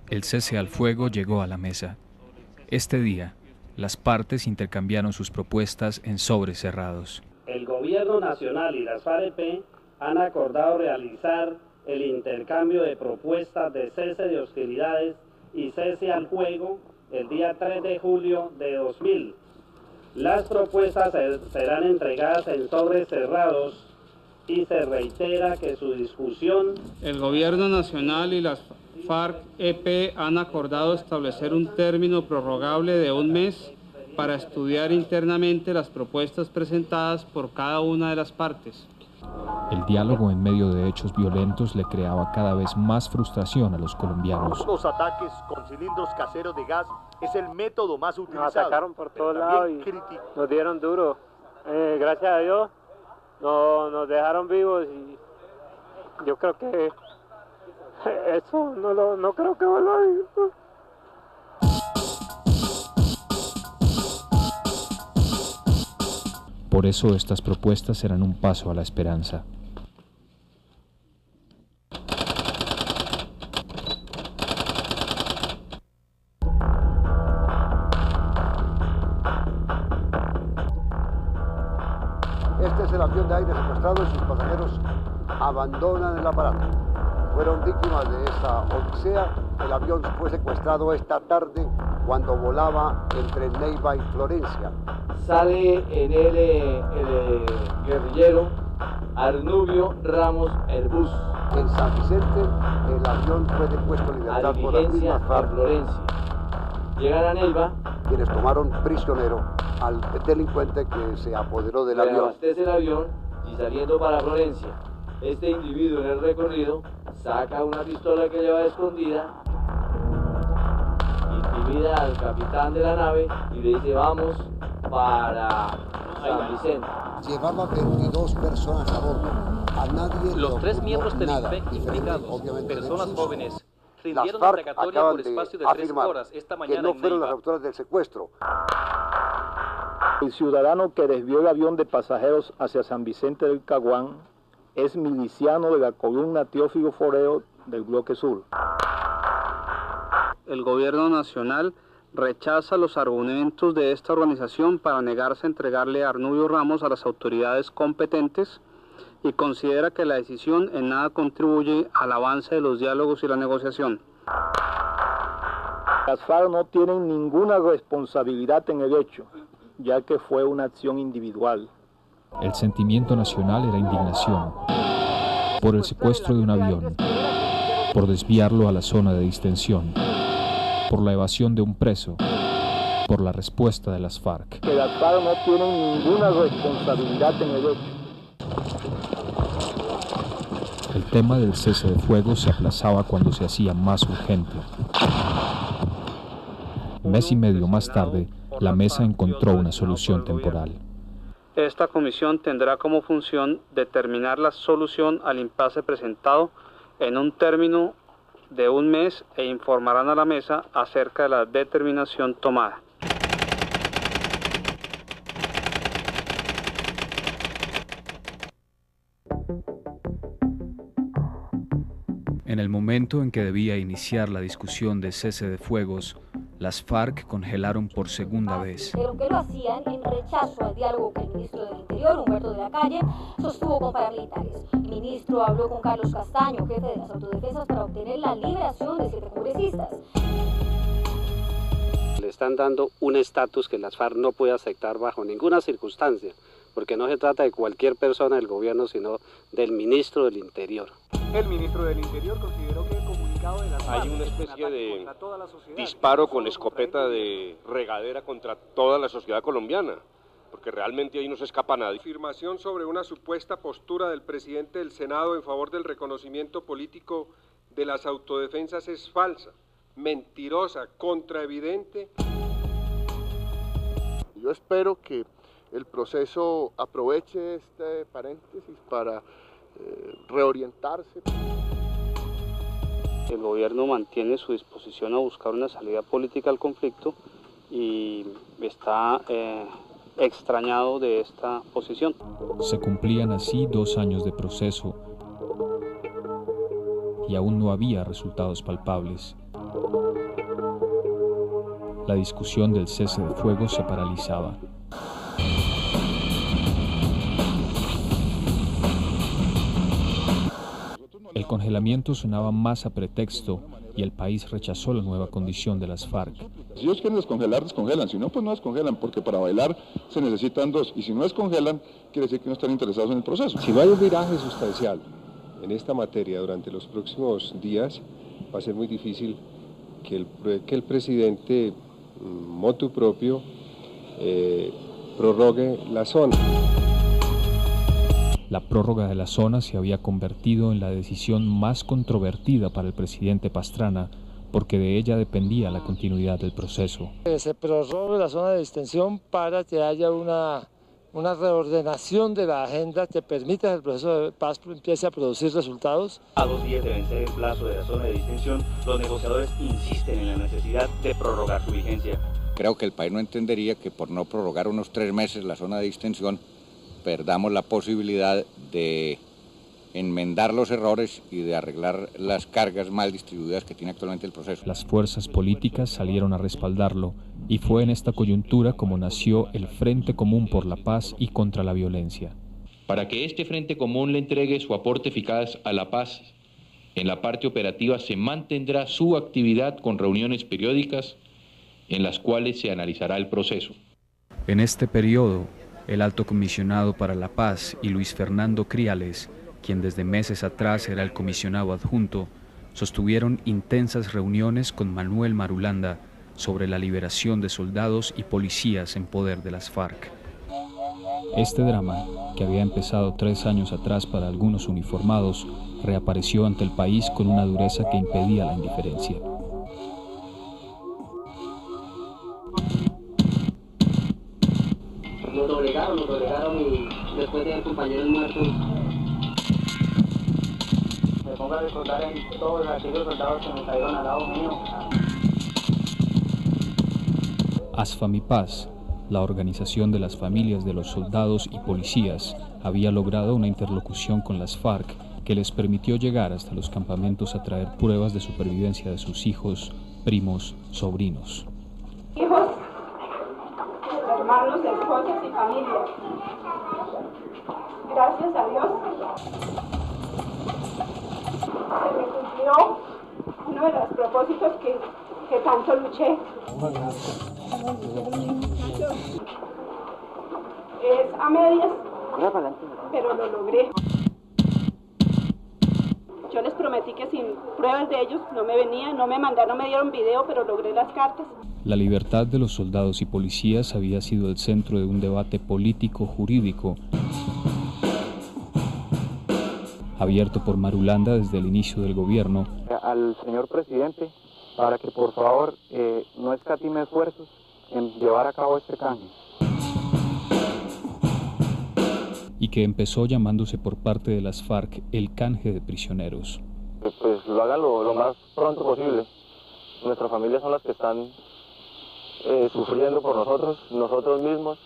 El cese al fuego llegó a la mesa. Este día, las partes intercambiaron sus propuestas en sobres cerrados. El gobierno nacional y las FARC-EP han acordado realizar el intercambio de propuestas de cese de hostilidades y cese al fuego el día 3 de julio de 2000. Las propuestas serán entregadas en sobres cerrados y se reitera que su discusión... El gobierno nacional y las FARC-EP han acordado establecer un término prorrogable de un mes para estudiar internamente las propuestas presentadas por cada una de las partes. El diálogo en medio de hechos violentos le creaba cada vez más frustración a los colombianos. Los ataques con cilindros caseros de gas es el método más utilizado. Nos atacaron por todos lados y nos dieron duro. Gracias a Dios nos dejaron vivos y yo creo que eso no creo que vuelva a ir. Por eso estas propuestas serán un paso a la esperanza. pasajeros abandonan el aparato. Fueron víctimas de esta odisea. El avión fue secuestrado esta tarde cuando volaba entre Neiva y Florencia. Sale en él el guerrillero Arnubio Ramos Herbús. En San Vicente, el avión fue depuesto en libertad por la misma FARC. Florencia. Llegan a Neiva, quienes tomaron prisionero al delincuente que se apoderó del avión. Abastece el avión y saliendo para Florencia, este individuo en el recorrido saca una pistola que lleva escondida, intimida al capitán de la nave y le dice: vamos para San Vicente. Llevaba 22 personas a bordo. A nadie los le 3 miembros del nada INPEC implicados, personas jóvenes, rindieron FARC indagatoria acaban por espacio de 3 horas esta mañana que no fueron en las autoras del secuestro. El ciudadano que desvió el avión de pasajeros hacia San Vicente del Caguán es miliciano de la columna Teófilo Foreo del Bloque Sur. El gobierno nacional rechaza los argumentos de esta organización para negarse a entregarle a Arnubio Ramos a las autoridades competentes y considera que la decisión en nada contribuye al avance de los diálogos y la negociación. Las FARC no tienen ninguna responsabilidad en el hecho, ya que fue una acción individual. El sentimiento nacional era indignación por el secuestro de un avión, por desviarlo a la zona de distensión, por la evasión de un preso, por la respuesta de las FARC. Que las FARC no tienen ninguna responsabilidad en el hecho. El tema del cese de fuego se aplazaba cuando se hacía más urgente. Mes y medio más tarde, la mesa encontró una solución temporal. Esta comisión tendrá como función determinar la solución al impasse presentado en un término de 1 mes e informarán a la mesa acerca de la determinación tomada. En el momento en que debía iniciar la discusión de cese de fuegos, las FARC congelaron por segunda vez. Pero que lo hacían en rechazo al diálogo que el ministro del Interior, Humberto de la Calle, sostuvo con paramilitares. El ministro habló con Carlos Castaño, jefe de las autodefensas, para obtener la liberación de 7 congresistas. Le están dando un estatus que las FARC no puede aceptar bajo ninguna circunstancia, porque no se trata de cualquier persona del gobierno, sino del ministro del Interior. El ministro del Interior consideró que el comunicado de las FARC... Hay una especie de disparo con escopeta de regadera contra toda la sociedad colombiana, porque realmente ahí no se escapa nadie. Afirmación sobre una supuesta postura del presidente del Senado en favor del reconocimiento político de las autodefensas es falsa, mentirosa, contraevidente. Yo espero que el proceso aproveche este paréntesis para reorientarse. El gobierno mantiene su disposición a buscar una salida política al conflicto y está extrañado de esta posición. Se cumplían así 2 años de proceso y aún no había resultados palpables. La discusión del cese de fuego se paralizaba. El congelamiento sonaba más a pretexto y el país rechazó la nueva condición de las FARC. Si ellos quieren descongelar, descongelan. Si no, pues no descongelan, porque para bailar se necesitan 2. Y si no descongelan, quiere decir que no están interesados en el proceso. Si no hay un viraje sustancial en esta materia durante los próximos días, va a ser muy difícil que el presidente, motu propio, prorrogue la zona. La prórroga de la zona se había convertido en la decisión más controvertida para el presidente Pastrana, porque de ella dependía la continuidad del proceso. Se prorrogue la zona de distensión para que haya una reordenación de la agenda que permita que el proceso de paz empiece a producir resultados. A 2 días de vencer el plazo de la zona de distensión, los negociadores insisten en la necesidad de prorrogar su vigencia. Creo que el país no entendería que por no prorrogar unos 3 meses la zona de distensión, perdamos la posibilidad de enmendar los errores y de arreglar las cargas mal distribuidas que tiene actualmente el proceso. Las fuerzas políticas salieron a respaldarlo y fue en esta coyuntura como nació el Frente Común por la Paz y contra la Violencia. para que este frente común le entregue su aporte eficaz a la paz. En la parte operativa se mantendrá su actividad con reuniones periódicas en las cuales se analizará el proceso. En este periodo, el Alto Comisionado para la Paz y Luis Fernando Criales, quien desde meses atrás era el comisionado adjunto, sostuvieron intensas reuniones con Manuel Marulanda sobre la liberación de soldados y policías en poder de las FARC. Este drama, que había empezado 3 años atrás para algunos uniformados, reapareció ante el país con una dureza que impedía la indiferencia. Nos doblegaron y después de compañeros muertos. Me pongo a recordar en todos aquellos soldados que me cayeron al lado mío. ASFAMIPAS, la organización de las familias de los soldados y policías, había logrado una interlocución con las FARC que les permitió llegar hasta los campamentos a traer pruebas de supervivencia de sus hijos, primos, sobrinos. Hijos, hermanos, esposas y familia. Gracias a Dios se me cumplió uno de los propósitos que tanto luché. Es a medias, pero lo logré. Yo les prometí que sin pruebas de ellos no me venían, no me mandaron, no me dieron video, pero logré las cartas. La libertad de los soldados y policías había sido el centro de un debate político-jurídico abierto por Marulanda desde el inicio del gobierno. Al señor presidente, para que por favor no escatime esfuerzos en llevar a cabo este canje. Y que empezó llamándose por parte de las FARC el canje de prisioneros. Pues lo hagan lo más pronto posible. Nuestras familias son las que están sufriendo por nosotros mismos.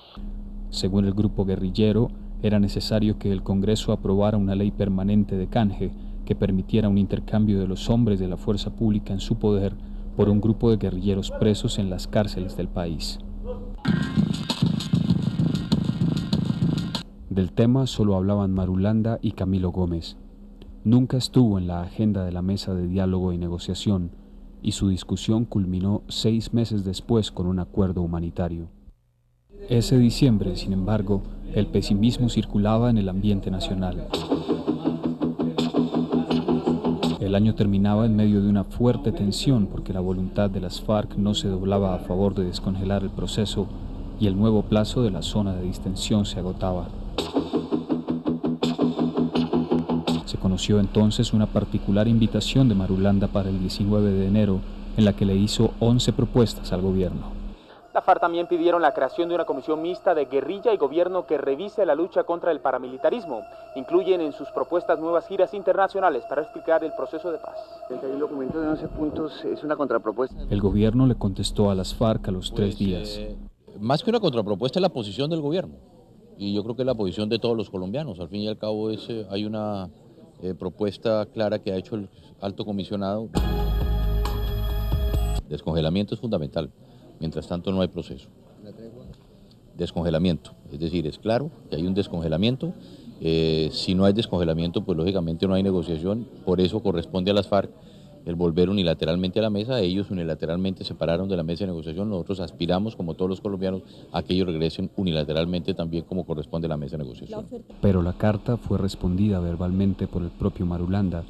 Según el grupo guerrillero, era necesario que el Congreso aprobara una ley permanente de canje que permitiera un intercambio de los hombres de la fuerza pública en su poder por un grupo de guerrilleros presos en las cárceles del país. Del tema solo hablaban Marulanda y Camilo Gómez. Nunca estuvo en la agenda de la mesa de diálogo y negociación, y su discusión culminó 6 meses después con un acuerdo humanitario. Ese diciembre, sin embargo, el pesimismo circulaba en el ambiente nacional. El año terminaba en medio de una fuerte tensión porque la voluntad de las FARC no se doblaba a favor de descongelar el proceso y el nuevo plazo de la zona de distensión se agotaba. Se conoció entonces una particular invitación de Marulanda para el 19 de enero en la que le hizo 11 propuestas al gobierno. La FARC también pidieron la creación de una comisión mixta de guerrilla y gobierno que revise la lucha contra el paramilitarismo. Incluyen en sus propuestas nuevas giras internacionales para explicar el proceso de paz. El documento de 11 puntos es una contrapropuesta. El gobierno le contestó a las FARC a los 3 días. Más que una contrapropuesta es la posición del gobierno. Y yo creo que es la posición de todos los colombianos. Al fin y al cabo hay una propuesta clara que ha hecho el alto comisionado. Descongelamiento es fundamental. Mientras tanto no hay proceso. Descongelamiento, es decir, es claro que hay un descongelamiento. Si no hay descongelamiento, pues lógicamente no hay negociación. Por eso corresponde a las FARC el volver unilateralmente a la mesa. Ellos unilateralmente se separaron de la mesa de negociación. Nosotros aspiramos, como todos los colombianos, a que ellos regresen unilateralmente también como corresponde a la mesa de negociación. Pero la carta fue respondida verbalmente por el propio Marulanda,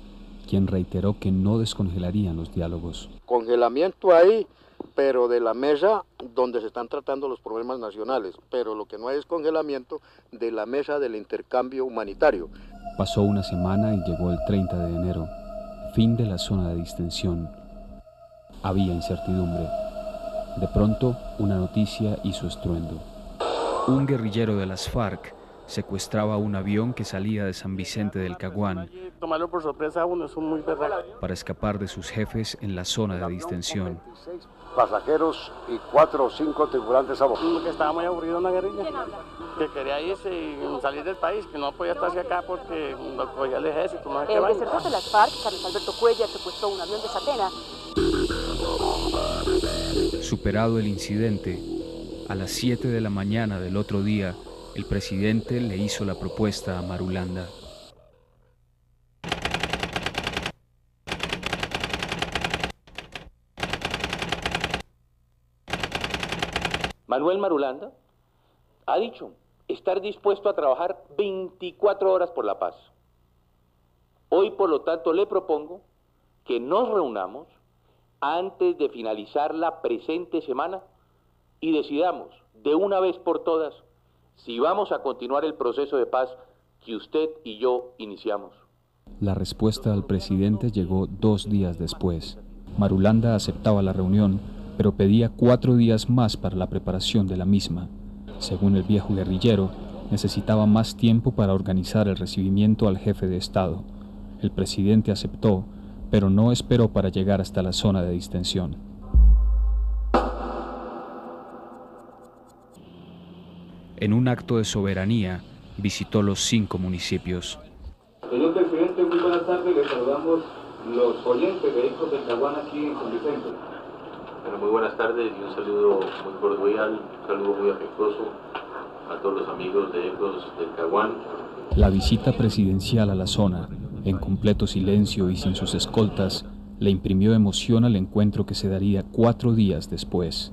quien reiteró que no descongelarían los diálogos. Congelamiento ahí, pero de la mesa donde se están tratando los problemas nacionales, pero lo que no hay es congelamiento de la mesa del intercambio humanitario. Pasó una semana y llegó el 30 de enero, fin de la zona de distensión. Había incertidumbre. De pronto, una noticia hizo estruendo. Un guerrillero de las FARC secuestraba un avión que salía de San Vicente del Caguán. Tomarlo por sorpresa a uno es muy berraco. Para escapar de sus jefes en la zona de distensión. Pasajeros y 4 o 5 tripulantes a bordo. Que estaba muy aburrido en la guerrilla, que quería irse y salir del país, que no podía estarse acá porque lo cogía el ejército. No sé el desertor de las FARC, Carlos Alberto Cuellar, secuestró un avión de Satena. Superado el incidente, a las 7 de la mañana del otro día, el presidente le hizo la propuesta a Marulanda. Manuel Marulanda ha dicho estar dispuesto a trabajar 24 horas por la paz. Hoy, por lo tanto, le propongo que nos reunamos antes de finalizar la presente semana y decidamos de una vez por todas si vamos a continuar el proceso de paz que usted y yo iniciamos. La respuesta al presidente llegó 2 días después. Marulanda aceptaba la reunión, pero pedía 4 días más para la preparación de la misma. Según el viejo guerrillero, necesitaba más tiempo para organizar el recibimiento al jefe de Estado. El presidente aceptó, pero no esperó para llegar hasta la zona de distensión. En un acto de soberanía, visitó los 5 municipios. Señor presidente, muy buenas tardes. Les saludamos los oyentes de Ecos del Caguán aquí en San Vicente. Bueno, muy buenas tardes y un saludo muy cordial, un saludo muy afectuoso a todos los amigos de Ecos del Caguán. La visita presidencial a la zona, en completo silencio y sin sus escoltas, le imprimió emoción al encuentro que se daría 4 días después.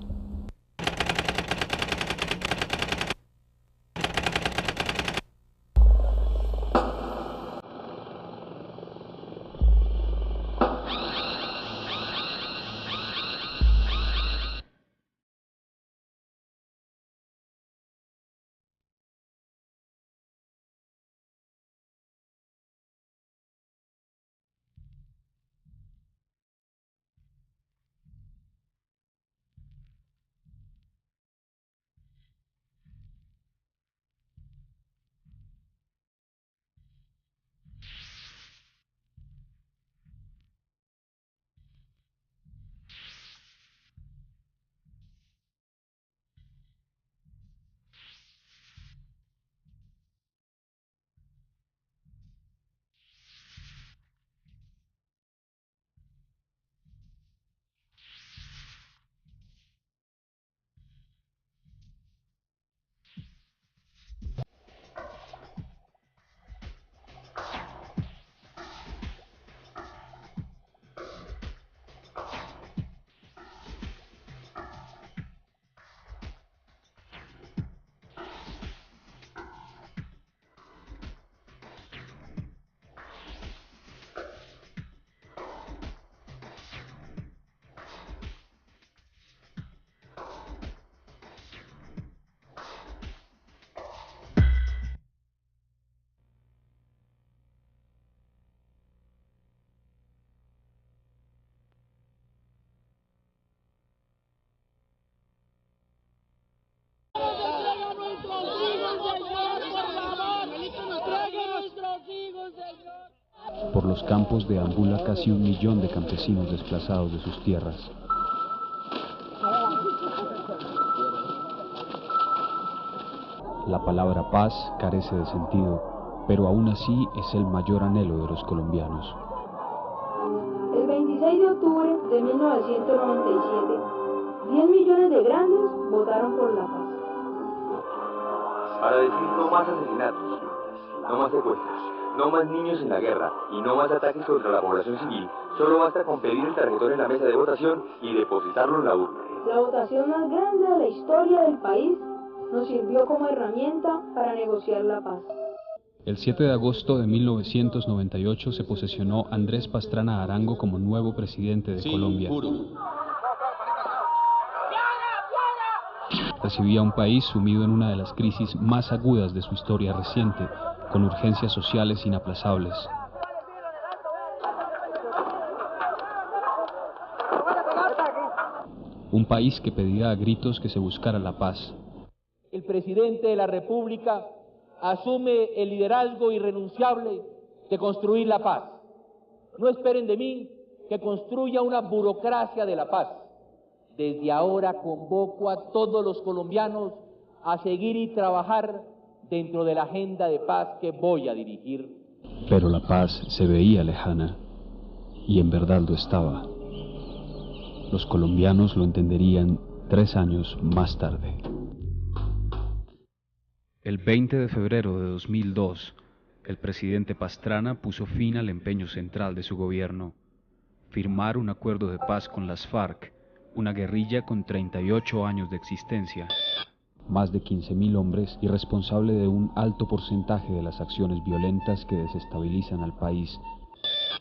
Por los campos deambula casi 1 millón de campesinos desplazados de sus tierras. La palabra paz carece de sentido, pero aún así es el mayor anhelo de los colombianos. El 26 de octubre de 1997, 10 millones de grandes votaron por la paz. Para decir no más asesinatos, no más secuestros, no más niños en la guerra y no más ataques contra la población civil, solo basta con pedir el tarjetón en la mesa de votación y depositarlo en la urna. La votación más grande de la historia del país nos sirvió como herramienta para negociar la paz. El 7 de agosto de 1998 se posesionó Andrés Pastrana Arango como nuevo presidente de Colombia. Recibía un país sumido en una de las crisis más agudas de su historia reciente, con urgencias sociales inaplazables. Un país que pedía a gritos que se buscara la paz. El presidente de la República asume el liderazgo irrenunciable de construir la paz. No esperen de mí que construya una burocracia de la paz. Desde ahora convoco a todos los colombianos a seguir y trabajar dentro de la agenda de paz que voy a dirigir. Pero la paz se veía lejana, y en verdad lo estaba. Los colombianos lo entenderían 3 años más tarde. El 20 de febrero de 2002, el presidente Pastrana puso fin al empeño central de su gobierno: firmar un acuerdo de paz con las FARC, una guerrilla con 38 años de existencia, más de 15.000 hombres y responsable de un alto porcentaje de las acciones violentas que desestabilizan al país,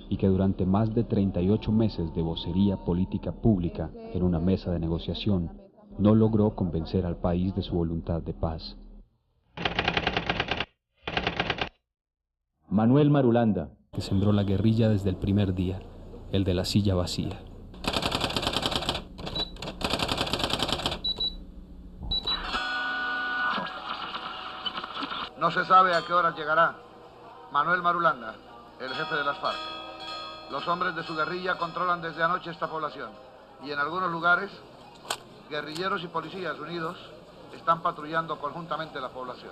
y que durante más de 38 meses de vocería política pública en una mesa de negociación no logró convencer al país de su voluntad de paz. Manuel Marulanda, que sembró la guerrilla desde el primer día, el de la silla vacía. No se sabe a qué hora llegará Manuel Marulanda, el jefe de las FARC. Los hombres de su guerrilla controlan desde anoche esta población y en algunos lugares, guerrilleros y policías unidos están patrullando conjuntamente la población.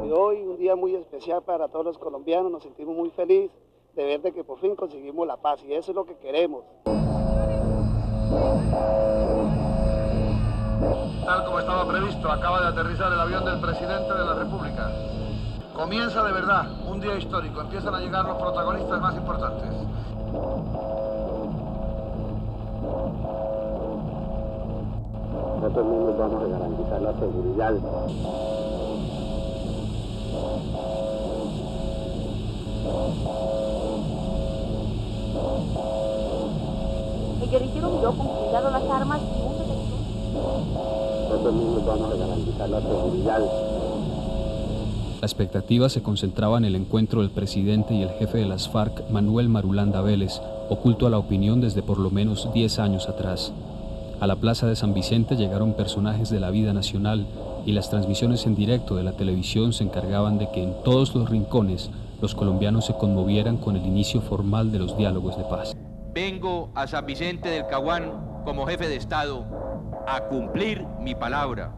Y hoy, un día muy especial para todos los colombianos, nos sentimos muy felices de ver de que por fin conseguimos la paz y eso es lo que queremos. Tal como estaba previsto, acaba de aterrizar el avión del presidente de la República. Comienza de verdad un día histórico, empiezan a llegar los protagonistas más importantes. Nosotros mismos vamos a garantizar la seguridad. El guerrillero miró con cuidado las armas y un detector. Nosotros mismos vamos a garantizar la seguridad. La expectativa se concentraba en el encuentro del presidente y el jefe de las FARC, Manuel Marulanda Vélez, oculto a la opinión desde por lo menos 10 años atrás. A la plaza de San Vicente llegaron personajes de la vida nacional y las transmisiones en directo de la televisión se encargaban de que en todos los rincones los colombianos se conmovieran con el inicio formal de los diálogos de paz. Vengo a San Vicente del Caguán como jefe de Estado a cumplir mi palabra.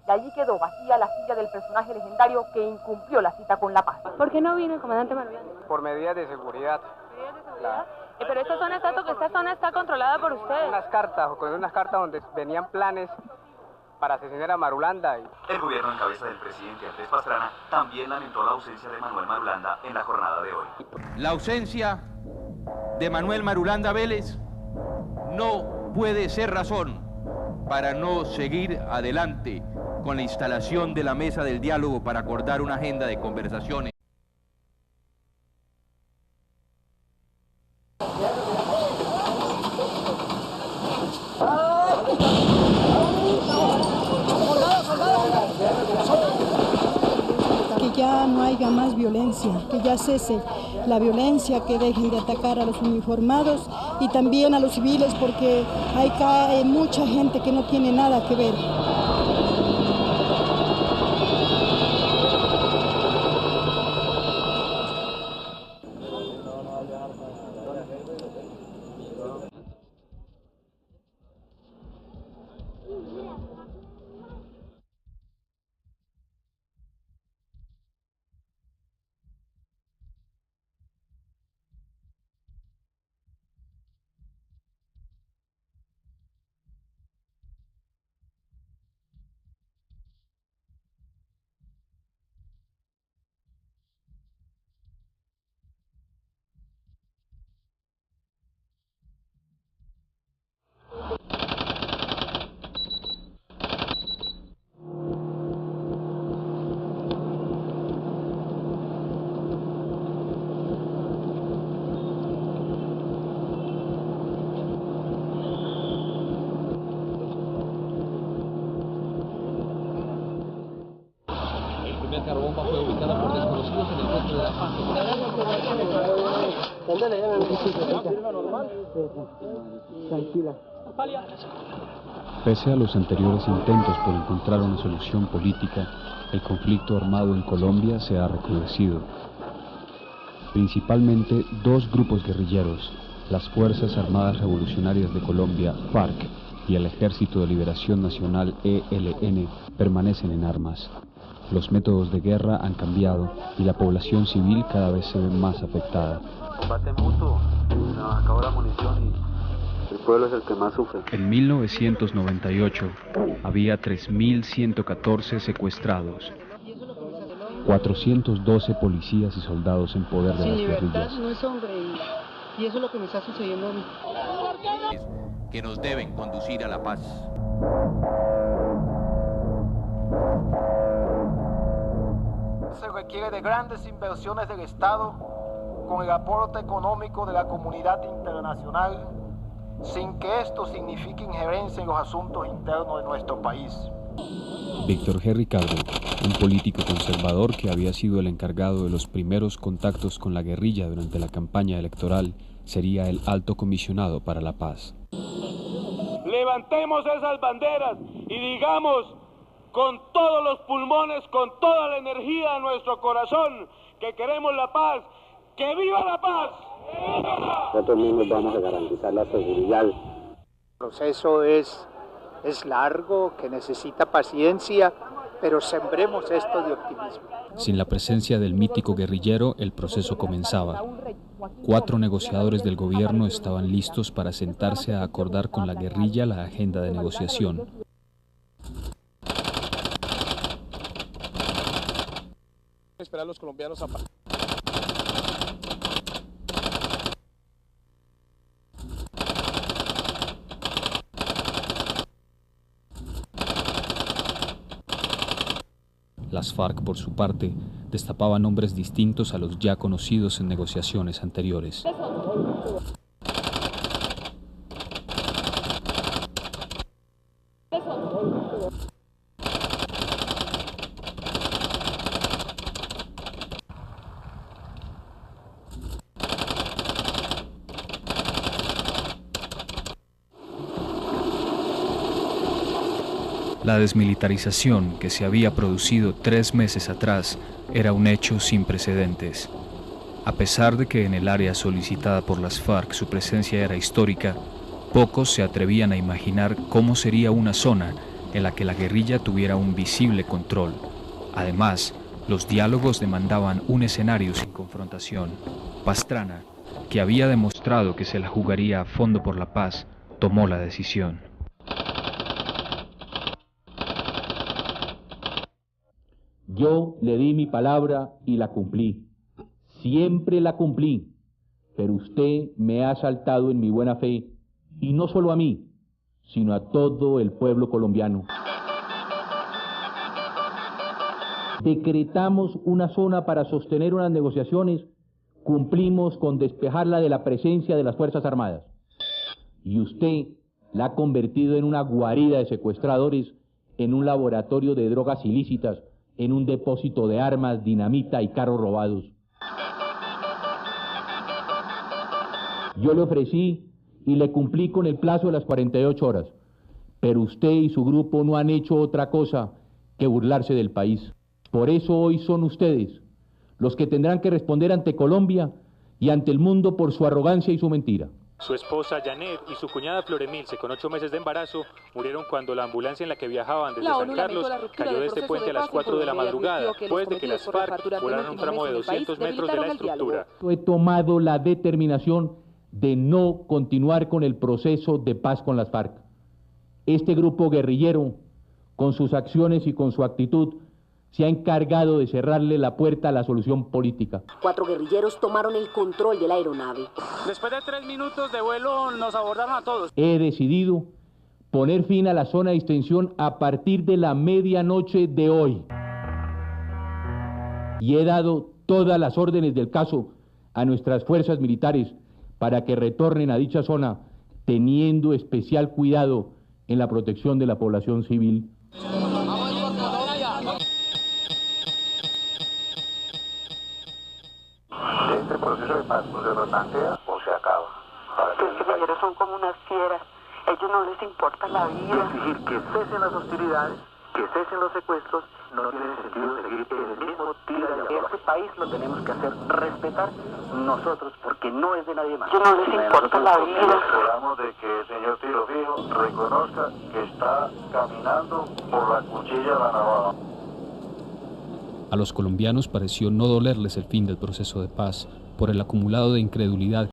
Y allí quedó vacía la silla del personaje legendario que incumplió la cita con la paz. ¿Por qué no vino el comandante Marulanda? Por medidas de seguridad. ¿Medidas de seguridad? Pero esta zona está controlada por ustedes. Unas cartas donde venían planes para asesinar a Marulanda. El gobierno en cabeza del presidente Andrés Pastrana también lamentó la ausencia de Manuel Marulanda en la jornada de hoy. La ausencia de Manuel Marulanda Vélez no puede ser razón para no seguir adelante con la instalación de la mesa del diálogo para acordar una agenda de conversaciones. Que ya no haya más violencia, que ya cese la violencia, que dejen de atacar a los uniformados y también a los civiles, porque hay mucha gente que no tiene nada que ver. La bomba fue ubicada por desconocidos en el centro de la paz. Tranquila. Pese a los anteriores intentos por encontrar una solución política, el conflicto armado en Colombia se ha recrudecido. Principalmente dos grupos guerrilleros, las Fuerzas Armadas Revolucionarias de Colombia, FARC, y el Ejército de Liberación Nacional, ELN, permanecen en armas. Los métodos de guerra han cambiado y la población civil cada vez se ve más afectada. combate mutuo, se nos acabó la munición y el pueblo es el que más sufre. En 1998 había 3.114 secuestrados, 412 policías y soldados en poder de las guerrillas. No es hombre, y eso es lo que me está sucediendo a mí. Que nos deben conducir a la paz. Se requiere de grandes inversiones del Estado con el aporte económico de la comunidad internacional, sin que esto signifique injerencia en los asuntos internos de nuestro país. Víctor G. Ricardo, un político conservador que había sido el encargado de los primeros contactos con la guerrilla durante la campaña electoral, sería el alto comisionado para la paz. Levantemos esas banderas y digamos con todos los pulmones, con toda la energía de nuestro corazón, que queremos la paz. ¡Que viva la paz! Nosotros mismos vamos a garantizar la seguridad. El proceso es largo, que necesita paciencia, pero sembremos esto de optimismo. Sin la presencia del mítico guerrillero, el proceso comenzaba. 4 negociadores del gobierno estaban listos para sentarse a acordar con la guerrilla la agenda de negociación. Esperar a los colombianos a... Las FARC, por su parte, destapaban nombres distintos a los ya conocidos en negociaciones anteriores. La desmilitarización que se había producido 3 meses atrás era un hecho sin precedentes. A pesar de que en el área solicitada por las FARC su presencia era histórica, pocos se atrevían a imaginar cómo sería una zona en la que la guerrilla tuviera un visible control. Además, los diálogos demandaban un escenario sin confrontación. Pastrana, que había demostrado que se la jugaría a fondo por la paz, tomó la decisión. Yo le di mi palabra y la cumplí. Siempre la cumplí. Pero usted me ha asaltado en mi buena fe, y no solo a mí, sino a todo el pueblo colombiano. Decretamos una zona para sostener unas negociaciones, cumplimos con despejarla de la presencia de las Fuerzas Armadas. Y usted la ha convertido en una guarida de secuestradores, en un laboratorio de drogas ilícitas, en un depósito de armas, dinamita y carros robados. Yo le ofrecí y le cumplí con el plazo de las 48 horas, pero usted y su grupo no han hecho otra cosa que burlarse del país. Por eso hoy son ustedes los que tendrán que responder ante Colombia y ante el mundo por su arrogancia y su mentira. Su esposa Janet y su cuñada Floremilce, con 8 meses de embarazo, murieron cuando la ambulancia en la que viajaban desde San Carlos cayó de este puente a las 4 de la madrugada, después de que las FARC volaron un tramo de 200 metros de la estructura. He tomado la determinación de no continuar con el proceso de paz con las FARC. Este grupo guerrillero, con sus acciones y con su actitud, se ha encargado de cerrarle la puerta a la solución política. 4 guerrilleros tomaron el control de la aeronave. Después de 3 minutos de vuelo nos abordaron a todos. He decidido poner fin a la zona de distensión a partir de la medianoche de hoy. Y he dado todas las órdenes del caso a nuestras fuerzas militares para que retornen a dicha zona, teniendo especial cuidado en la protección de la población civil. ¿Este proceso de paz se replantea o se acaba? Los guerrilleros son como unas fieras, a ellos no les importa la vida. Exigir que cesen las hostilidades, que cesen los secuestros, no tiene sentido seguir el mismo tira y afloja. Este país lo tenemos que hacer respetar nosotros, porque no es de nadie más. A ellos no les importa la vida. Esperamos de que el señor Tiro Fijo reconozca que está caminando por la cuchilla de la navaja. A los colombianos pareció no dolerles el fin del proceso de paz por el acumulado de incredulidad